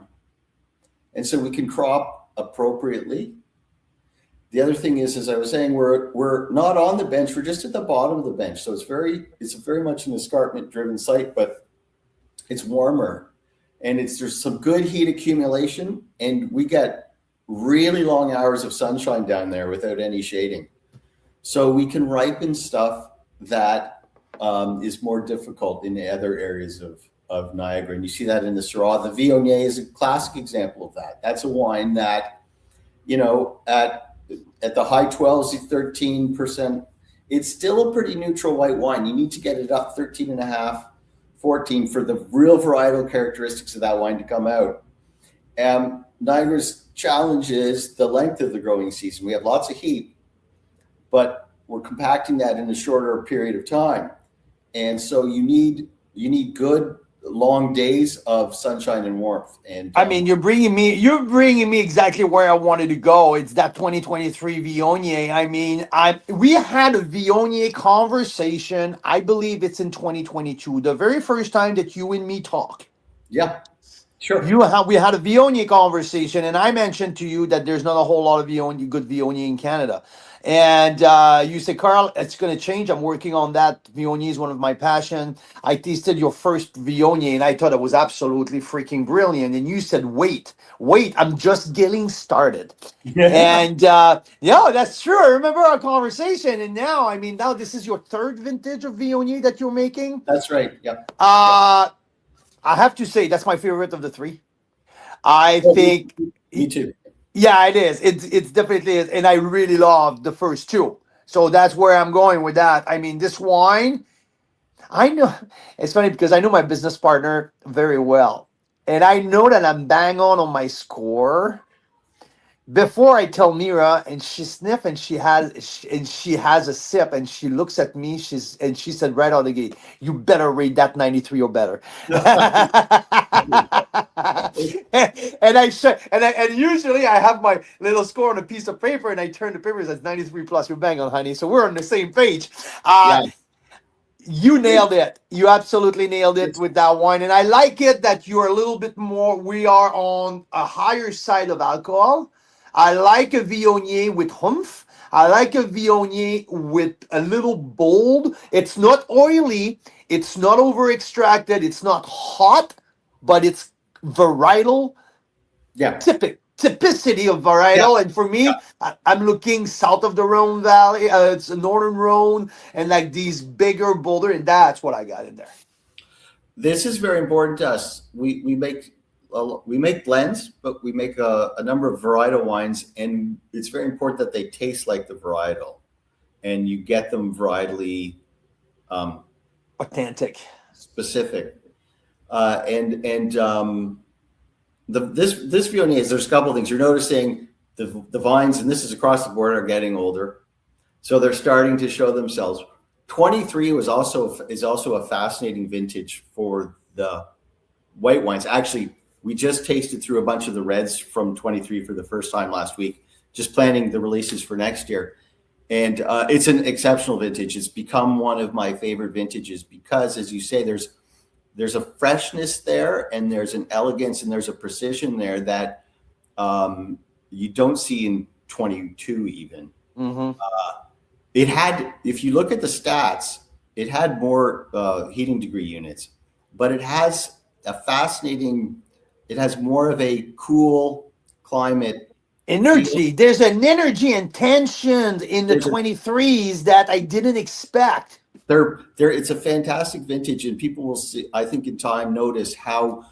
Speaker 3: and so we can crop appropriately. The other thing is, as I was saying, we're not on the bench. We're just at the bottom of the bench. So it's very much an escarpment-driven site, but it's warmer, and there's some good heat accumulation, and we get really long hours of sunshine down there without any shading. So we can ripen stuff that is more difficult in the other areas of Niagara, and you see that in the Syrah. The Viognier is a classic example of that. That's a wine that, at the high 12s, 13%, it's still a pretty neutral white wine. You need to get it up 13.5, 14 for the real varietal characteristics of that wine to come out. Niagara's challenge is the length of the growing season. We have lots of heat, but we're compacting that in a shorter period of time. And so you need good long days of sunshine and warmth. And
Speaker 2: I mean, you're bringing me exactly where I wanted to go. It's that 2023 Viognier. I mean, we had a Viognier conversation. I believe it's in 2022, the very first time that you and me talk.
Speaker 3: yeah, sure.
Speaker 2: We had a Viognier conversation, and I mentioned to you that there's not a whole lot of good Viognier in Canada. And you said, Carl, it's going to change. I'm working on that. Viognier is one of my passions. I tasted your first Viognier, and I thought it was absolutely freaking brilliant. And you said, wait, I'm just getting started. And yeah, that's true. I remember our conversation. And now, I mean, now this is your third vintage of Viognier that you're making.
Speaker 3: That's right. Yeah.
Speaker 2: I have to say that's my favorite of the three. I think
Speaker 3: me too.
Speaker 2: Yeah, it is. It's definitely is, and I really love the first two. So that's where I'm going with that. I mean, this wine, I know it's funny because I know my business partner very well, and I know that I'm bang on my score before I tell Mira, and she sniff and she has a sip and she looks at me. She said right out of the gate, "You better rate that 93 or better." and usually I have my little score on a piece of paper and I turn the paper. It says 93 plus. You're bang on, honey. So we're on the same page.
Speaker 3: Yeah.
Speaker 2: You nailed it. You absolutely nailed it with that wine. And I like it that you're a little bit more, we are on a higher side of alcohol. I like a Viognier with humph. I like a Viognier with a little bold. It's not oily. It's not over extracted. It's not hot, but it's varietal.
Speaker 3: Yeah.
Speaker 2: Typicity of varietal. And for me, I'm looking south of the Rhone Valley. It's northern Rhone and like these bigger, bolder, and that's what I got in there.
Speaker 3: This is very important to us. We make blends, but we make a number of varietal wines, and it's very important that they taste like the varietal, and you get them varietally
Speaker 2: authentic,
Speaker 3: specific, this Viognier is, there's a couple of things you're noticing. The vines, and this is across the board, are getting older, so they're starting to show themselves. 23 is also a fascinating vintage for the white wines. Actually, we just tasted through a bunch of the reds from 23 for the first time last week, just planning the releases for next year. And it's an exceptional vintage. It's become one of my favorite vintages because, as you say, there's a freshness there, and there's an elegance, and there's a precision there that you don't see in 22 even. Mm-hmm. It had, if you look at the stats, it had more heating degree units, but it has it has more of a cool climate
Speaker 2: energy. There's an energy and tension in the 23s that I didn't expect.
Speaker 3: It's a fantastic vintage, and people will see, I think in time, notice how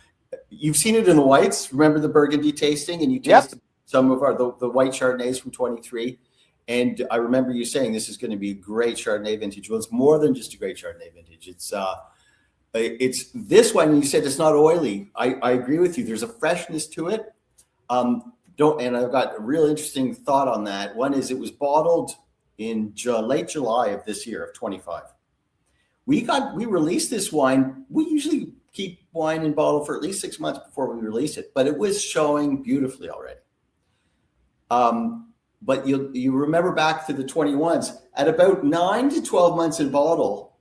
Speaker 3: you've seen it in the whites. Remember the Burgundy tasting, and you tasted some of the white Chardonnays from 23. And I remember you saying this is going to be a great Chardonnay vintage. Well, it's more than just a great Chardonnay vintage. It's this one. You said it's not oily. I agree with you. There's a freshness to it. And I've got a real interesting thought on that. One is it was bottled in late July of this year of 25. We released this wine. We usually keep wine in bottle for at least 6 months before we release it, but it was showing beautifully already. But you remember back to the 21s, at about 9 to 12 months in bottle,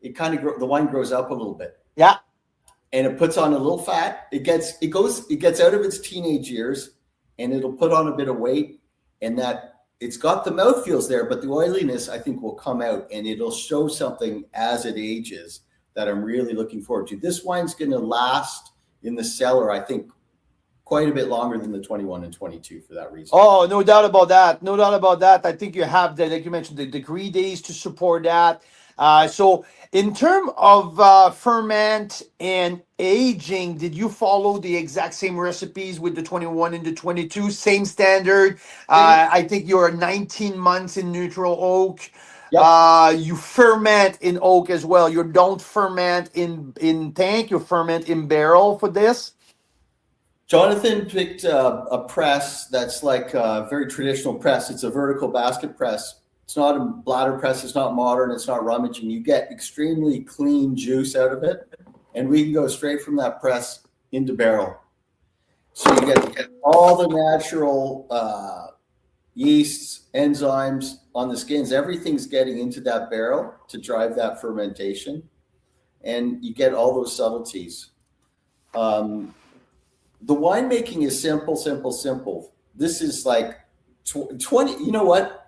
Speaker 3: it kind of the wine grows up a little bit.
Speaker 2: Yeah.
Speaker 3: And it puts on a little fat. It gets out of its teenage years, and it'll put on a bit of weight, and that it's got the mouthfeels there, but the oiliness I think will come out, and it'll show something as it ages that I'm really looking forward to. This wine's going to last in the cellar, I think, quite a bit longer than the 21 and 22 for that reason.
Speaker 2: Oh, no doubt about that. No doubt about that. I think you have like you mentioned, the degree days to support that. So in terms of ferment and aging, did you follow the exact same recipes with the 21 and the 22? Same standard? I think you're 19 months in neutral oak.
Speaker 3: Yep.
Speaker 2: You ferment in oak as well. You don't ferment in tank. You ferment in barrel for this.
Speaker 3: Jonathan picked a press that's like a very traditional press. It's a vertical basket press. It's not a bladder press. It's not modern. It's not rummaging. You get extremely clean juice out of it, and we can go straight from that press into barrel. So you get all the natural yeasts, enzymes on the skins. Everything's getting into that barrel to drive that fermentation, and you get all those subtleties. The winemaking is simple, simple, simple. This is like 20. You know what?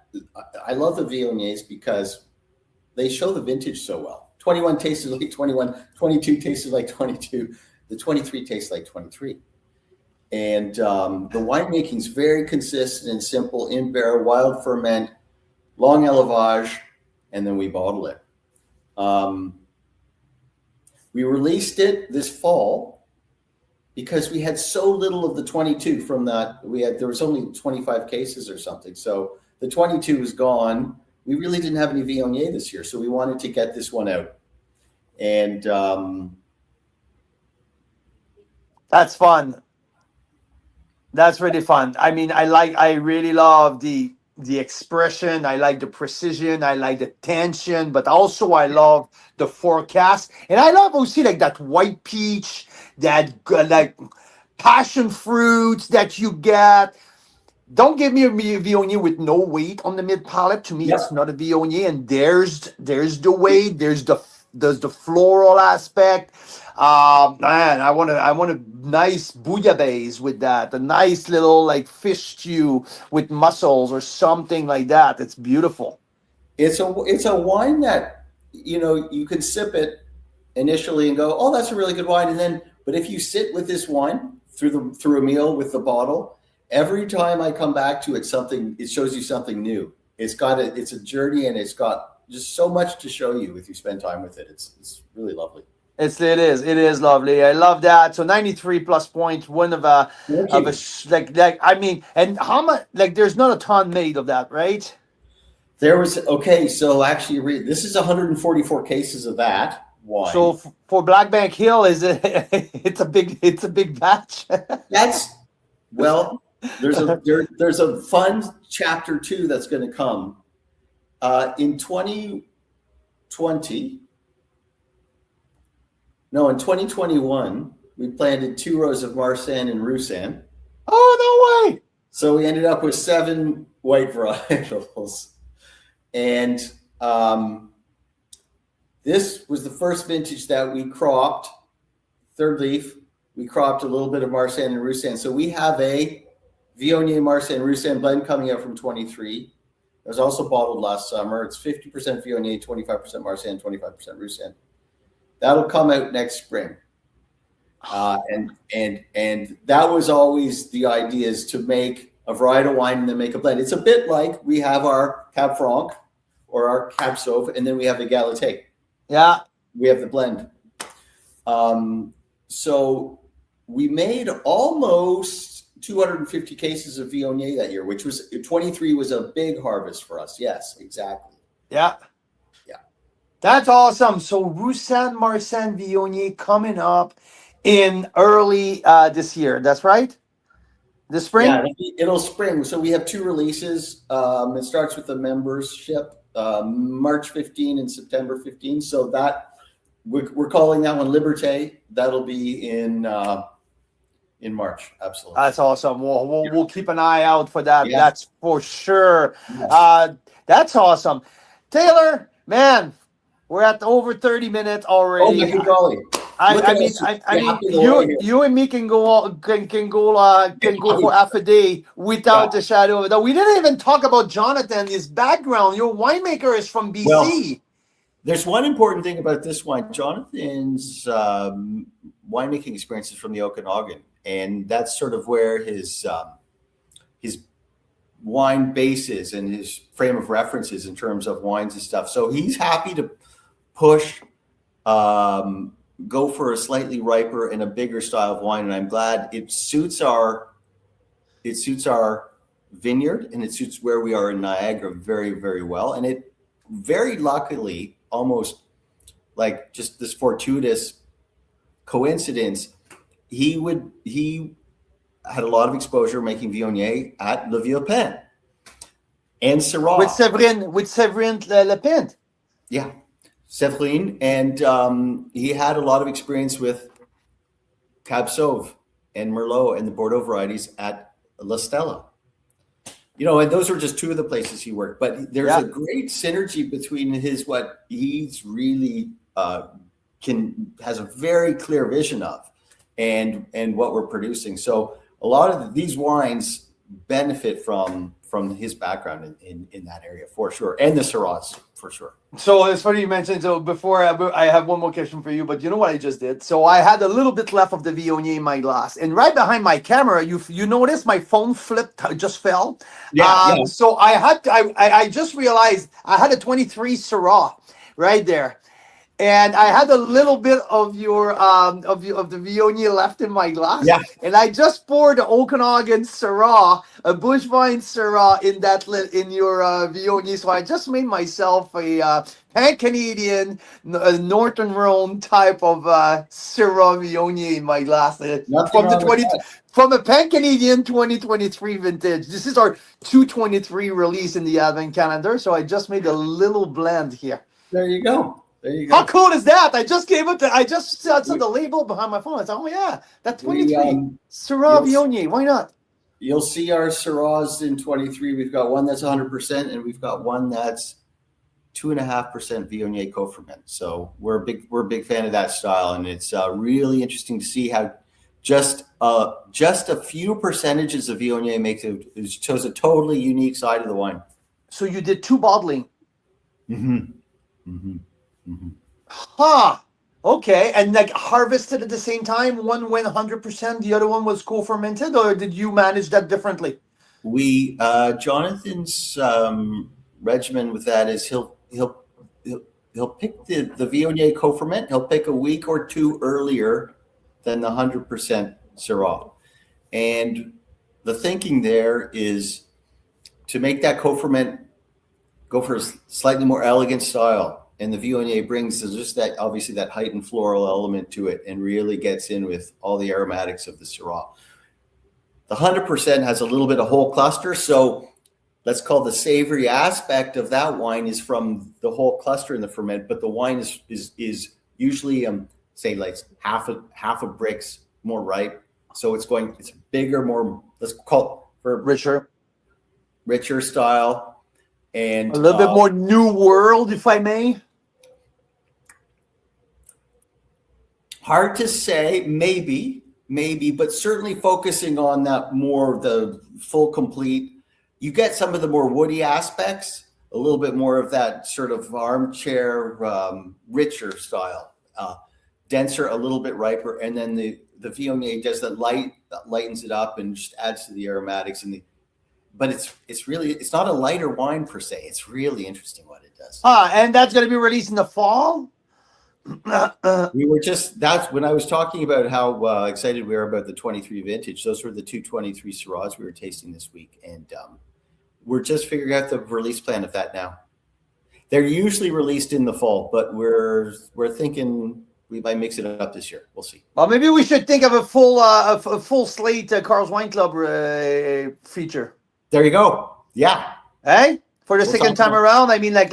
Speaker 3: I love the Viogniers because they show the vintage so well. 21 tastes like 21, 22 tastes like 22. The 23 tastes like 23. And the winemaking is very consistent and simple, in barrel, wild ferment, long élevage, and then we bottle it. We released it this fall because we had so little of the 22 from that. There was only 25 cases or something. So the 22 was gone. We really didn't have any Viognier this year. So we wanted to get this one out. And
Speaker 2: That's fun. That's really fun. I mean, I really love the expression. I like the precision. I like the tension, but also I love the forecast. And I love also like that white peach, that like passion fruits that you get. Don't give me a Viognier with no weight on the mid palate. To me, it's not a Viognier. And there's the weight. There's the floral aspect. Man, I want a nice bouillabaisse with that. A nice little like fish stew with mussels or something like that. It's beautiful.
Speaker 3: it's a wine that, you can sip it initially and go, oh, that's a really good wine. And then, but if you sit with this wine through a meal with the bottle, every time I come back to it, it shows you something new. It's a journey, and it's got just so much to show you if you spend time with it. It's really lovely.
Speaker 2: It is lovely. I love that. So 93 plus points. One of a like I mean, and how much like there's not a ton made of that, right?
Speaker 3: So actually, this is 144 cases of that wine.
Speaker 2: So for Black Bank Hill, is it? It's a big batch.
Speaker 3: There's a fun chapter 2 that's going to come in 2020. No, in 2021, we planted 2 rows of Marsanne and Roussanne.
Speaker 2: Oh, no way.
Speaker 3: So we ended up with 7 white varietals. And this was the first vintage that we cropped, third leaf. We cropped a little bit of Marsanne and Roussanne. So we have a Viognier Marsanne Roussanne blend coming out from 23. It was also bottled last summer. It's 50% Viognier, 25% Marsanne, 25% Roussanne. That'll come out next spring. And that was always the idea, is to make a varietal wine and then make a blend. It's a bit like we have our Cab Franc or our Cab Sauv, and then we have the Galaté.
Speaker 2: Yeah.
Speaker 3: We have the blend. So we made almost 250 cases of Viognier that year, which was 23 was a big harvest for us. Yes, exactly.
Speaker 2: Yeah. That's awesome. So Roussanne, Marsanne, Viognier coming up in early this year. That's right? This spring?
Speaker 3: Yeah, it'll spring. So we have 2 releases. It starts with the membership, March 15 and September 15. So that we're calling that one Liberté. That'll be in March. Absolutely.
Speaker 2: That's awesome. We'll keep an eye out for that.
Speaker 3: Yeah.
Speaker 2: That's for sure.
Speaker 3: Yes.
Speaker 2: That's awesome. Taylor, man, we're at over 30 minutes already.
Speaker 3: Oh my golly.
Speaker 2: I mean, you and me can go for half a day without the shadow of a doubt. We didn't even talk about Jonathan, his background. Your winemaker is from BC.
Speaker 3: Well, there's one important thing about this wine. Jonathan's winemaking experience is from the Okanagan, and that's sort of where his wine base is and his frame of references in terms of wines and stuff. So he's happy to push, go for a slightly riper and a bigger style of wine, and I'm glad it suits our vineyard, and it suits where we are in Niagara very, very well. And very luckily, almost like just this fortuitous coincidence, he had a lot of exposure making Viognier at Le Vieux Pin and Syrah.
Speaker 2: With Severin Lepin.
Speaker 3: Yeah, Séverine, and he had a lot of experience with Cab Sauv and Merlot and the Bordeaux varieties at La Stella. And those were just two of the places he worked. But there's a great synergy between what he's really has a very clear vision of, and what we're producing. So a lot of these wines benefit from his background in that area for sure, and the Syrahs for sure.
Speaker 2: So it's funny you mentioned. So before I have one more question for you, but you know what I just did? So I had a little bit left of the Viognier in my glass, and right behind my camera, you notice my phone flipped, just fell.
Speaker 3: Yeah.
Speaker 2: So I just realized I had a 23 Syrah right there. And I had a little bit of your of the Viognier left in my glass, and I just poured the Okanagan Syrah, a Bushvine Syrah, in your Viognier. So I just made myself a Pan Canadian Northern Rhone type of Syrah Viognier in my glass from a Pan Canadian 2023 vintage. This is our 223 release in the Advent calendar. So I just made a little blend here.
Speaker 3: There you go.
Speaker 2: How cool is that? I just saw the label behind my phone. I thought, oh yeah, that's 23. Syrah Viognier. Why not?
Speaker 3: You'll see our Syrahs in 23. We've got one that's 100%, and we've got one that's 2.5% Viognier co-ferment. So we're a big fan of that style, and it's really interesting to see how just a few percentages of Viognier shows a totally unique side of the wine.
Speaker 2: So you did two bottling.
Speaker 3: Mm-hmm. Mm-hmm. Mm-hmm.
Speaker 2: Huh. Okay. And like harvested at the same time? One went 100%, the other one was co-fermented, or did you manage that differently?
Speaker 3: We Jonathan's regimen with that is he'll pick the Viognier co-ferment. He'll pick a week or two earlier than the 100% Syrah. And the thinking there is to make that co-ferment go for a slightly more elegant style. And the Viognier brings just that, obviously, that heightened floral element to it, and really gets in with all the aromatics of the Syrah. The 100% has a little bit of whole cluster, so let's call the savory aspect of that wine is from the whole cluster in the ferment, but the wine is usually say like half a brix more ripe, so it's bigger, more, let's call it for richer style, and
Speaker 2: a little bit more new world, if I may.
Speaker 3: Hard to say, maybe, but certainly focusing on that more, the full complete. You get some of the more woody aspects, a little bit more of that sort of armchair, richer style, denser, a little bit riper, and then the Viognier does that lightens it up and just adds to the aromatics but it's not a lighter wine per se. It's really interesting what it does.
Speaker 2: And that's going to be released in the fall.
Speaker 3: That's when I was talking about how excited we are about the 23 vintage. Those were the 223 Syrahs we were tasting this week, and we're just figuring out the release plan of that now. They're usually released in the fall, but we're thinking we might mix it up this year. We'll see.
Speaker 2: Well, maybe we should think of a full slate Carl's Wine Club feature.
Speaker 3: There you go. Yeah.
Speaker 2: Hey. For the second time around, I mean, like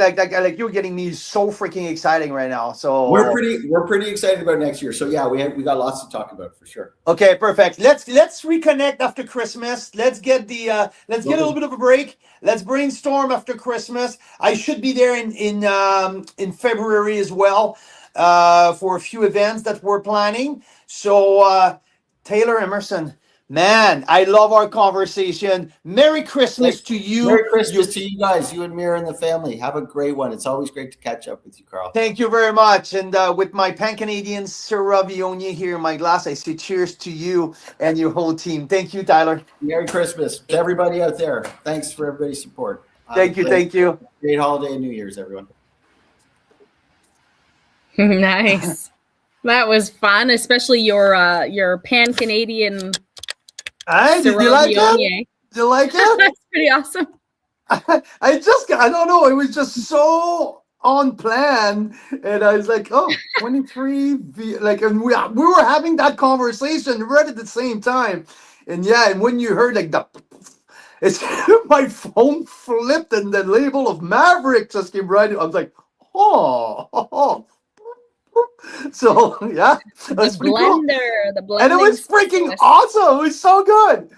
Speaker 2: you're getting me so freaking exciting right now. So
Speaker 3: we're pretty excited about next year. So yeah, we got lots to talk about for sure.
Speaker 2: Okay, perfect. Let's reconnect after Christmas. Let's get a little bit of a break. Let's brainstorm after Christmas. I should be there in February as well for a few events that we're planning. So Taylor Emerson. Man, I love our conversation. Merry Christmas to you.
Speaker 3: Merry Christmas to you guys, you and Mira and the family. Have a great one. It's always great to catch up with you, Carl.
Speaker 2: Thank you very much. And with my Pan-Canadian Syrah Viognier here in my glass, I say cheers to you and your whole team. Thank you, Tyler.
Speaker 3: Merry Christmas to everybody out there. Thanks for everybody's support.
Speaker 2: Thank you.
Speaker 3: Great holiday and New Year's, everyone.
Speaker 1: Nice. That was fun, especially your Pan-Canadian
Speaker 2: Did you like it?
Speaker 1: That's pretty awesome.
Speaker 2: I don't know. It was just so on plan. And I was like, oh, 23. Like, and we were having that conversation right at the same time. And yeah, and when you heard like it's my phone flipped and the label of Maverick just came right. I was like, oh. So yeah,
Speaker 1: The
Speaker 2: that's pretty cool.
Speaker 1: blender, the
Speaker 2: And it
Speaker 1: blending
Speaker 2: was freaking
Speaker 1: specialist.
Speaker 2: awesome. It was so good.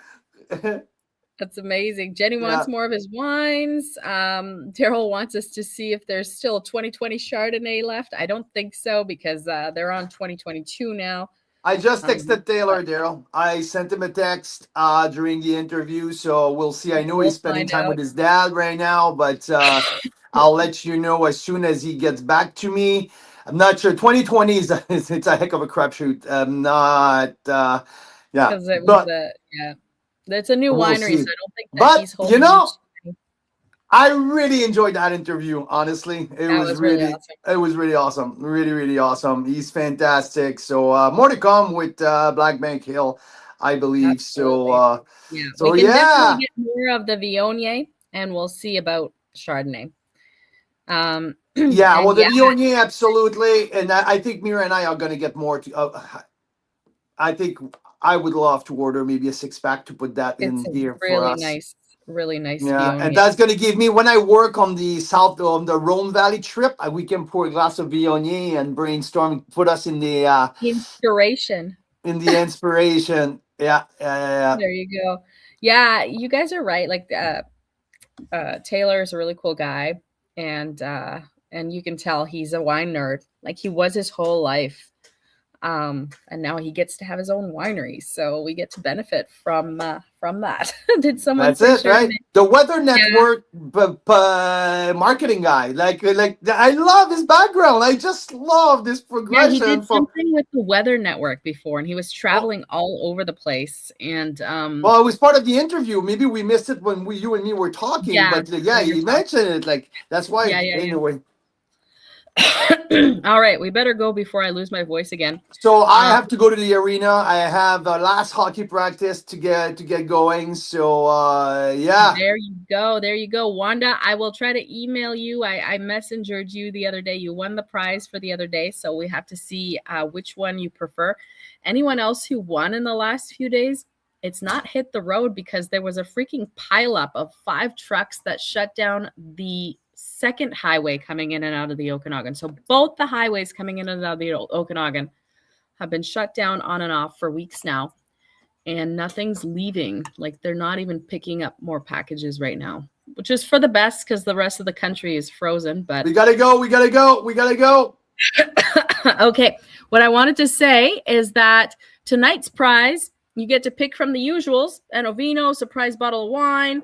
Speaker 1: That's amazing. Jenny
Speaker 2: Yeah.
Speaker 1: wants more of his wines. Daryl wants us to see if there's still 2020 Chardonnay left. I don't think so because they're on 2022 now.
Speaker 2: I just texted Taylor,
Speaker 1: But
Speaker 2: Daryl. I sent him a text during the interview, so we'll see. I know
Speaker 1: we'll
Speaker 2: he's spending
Speaker 1: find
Speaker 2: time with
Speaker 1: out.
Speaker 2: his dad right now, but I'll let you know as soon as he gets back to me. I'm not sure. 2020 is it's a heck of a crapshoot. I'm not, yeah,
Speaker 1: Because it was
Speaker 2: but
Speaker 1: it's a new
Speaker 2: we'll
Speaker 1: winery, so
Speaker 2: see.
Speaker 1: I don't think that
Speaker 2: But
Speaker 1: he's holding
Speaker 2: I really enjoyed that interview. Honestly,
Speaker 1: that was really awesome.
Speaker 2: it was really awesome. Really, really awesome. He's fantastic. So more to come with Black Bank Hill, I believe.
Speaker 1: Absolutely. Yeah, we
Speaker 2: So
Speaker 1: can definitely
Speaker 2: yeah,
Speaker 1: get more of the Viognier, and we'll see about Chardonnay.
Speaker 2: yeah.
Speaker 1: And
Speaker 2: Well, the
Speaker 1: yeah,
Speaker 2: Viognier, absolutely, and I think Mira and I are gonna get more. I think I would love to order maybe a 6-pack to put that
Speaker 1: it's
Speaker 2: in
Speaker 1: a
Speaker 2: here for us.
Speaker 1: really nice
Speaker 2: Yeah, and
Speaker 1: Viognier.
Speaker 2: that's gonna give me when I work on the Rhone Valley trip, we can pour a glass of Viognier and brainstorm, put us
Speaker 1: Inspiration.
Speaker 2: in the inspiration. Yeah, yeah.
Speaker 1: There you go. Yeah, you guys are right. Like Taylor is a really cool guy, and you can tell he's a wine nerd. Like he was his whole life. And now he gets to have his own winery, so we get to benefit from that. Did someone
Speaker 2: That's
Speaker 1: say
Speaker 2: it, right?
Speaker 1: Chardonnay?
Speaker 2: The Weather
Speaker 1: Yeah,
Speaker 2: Network marketing guy. Like I love his background. I just love this
Speaker 1: yeah. He
Speaker 2: progression
Speaker 1: did
Speaker 2: from.
Speaker 1: something with the Weather Network before, and he was
Speaker 2: Oh,
Speaker 1: traveling all over the place. And
Speaker 2: well, it was part of the interview. Maybe we missed it when you and me were talking,
Speaker 1: yeah,
Speaker 2: but yeah,
Speaker 1: when you're
Speaker 2: he mentioned it. Like that's
Speaker 1: yeah,
Speaker 2: why.
Speaker 1: yeah,
Speaker 2: Anyway,
Speaker 1: yeah. All right, we better go before I lose my voice again.
Speaker 2: so I
Speaker 1: Um,
Speaker 2: have to go to the arena. I have last hockey practice to get going. So yeah,
Speaker 1: There you go. There you go. Wanda, I will try to email you. I messengered you the other day. You won the prize for the other day. So we have to see which one you prefer. Anyone else who won in the last few days, it's not hit the road because there was a freaking pileup of 5 trucks that shut down the second highway coming in and out of the Okanagan. So both the highways coming in and out of the Okanagan have been shut down on and off for weeks now, and nothing's leaving. Like they're not even picking up more packages right now, which is for the best because the rest of the country is frozen. But
Speaker 2: we gotta go. We gotta go. We gotta go.
Speaker 1: okay, what I wanted to say is that tonight's prize, you get to pick from the usuals: an Ovino, surprise bottle of wine,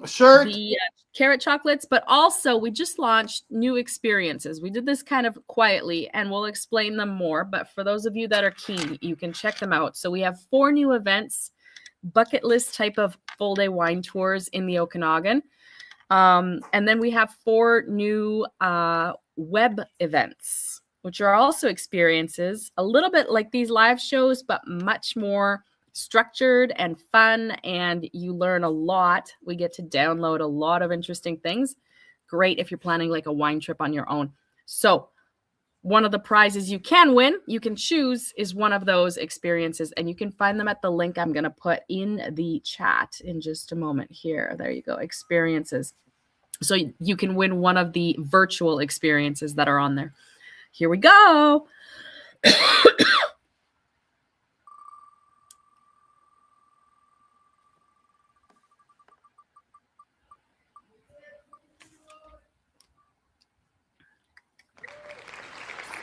Speaker 2: Shirt.
Speaker 1: the carrot chocolates, but also we just launched new experiences. We did this kind of quietly and we'll explain them more, but for those of you that are keen, you can check them out. So we have 4 new events, bucket list type of full day wine tours in the Okanagan. And then we have 4 new web events, which are also experiences, a little bit like these live shows, but much more structured and fun, and you learn a lot. We get to download a lot of interesting things. Great if you're planning like a wine trip on your own. So one of the prizes you can win, you can choose, is one of those experiences, and you can find them at the link I'm going to put in the chat in just a moment here. There you go, experiences. So you can win one of the virtual experiences that are on there. Here we go.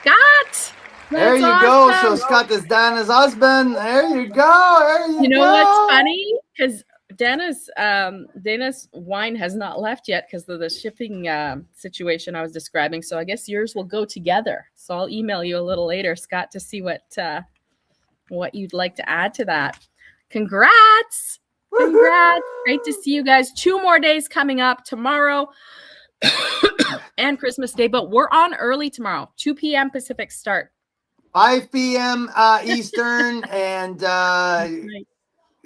Speaker 1: Scott,
Speaker 2: There
Speaker 1: that's
Speaker 2: you go. So
Speaker 1: awesome.
Speaker 2: Scott is Dana's husband. There you go. There you
Speaker 1: You know
Speaker 2: go.
Speaker 1: what's funny? Because Dana's wine has not left yet because of the shipping situation I was describing. So I guess yours will go together. So I'll email you a little later, Scott, to see what you'd like to add to that. Congrats! Congrats! Great to see you guys. 2 more days coming up, tomorrow and Christmas Day, but we're on early tomorrow, 2 p.m. Pacific start.
Speaker 2: 5 p.m. Eastern, and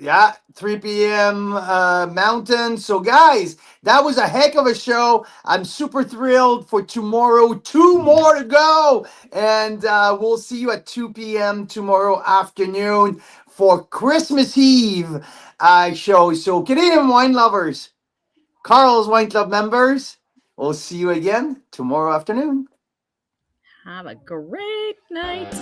Speaker 2: Yeah, 3 p.m. Mountain. So, guys, that was a heck of a show. I'm super thrilled for tomorrow. 2 more to go. And we'll see you at 2 p.m. tomorrow afternoon for Christmas Eve show. So, Canadian wine lovers, Carl's Wine Club members, we'll see you again tomorrow afternoon.
Speaker 1: Have a great night.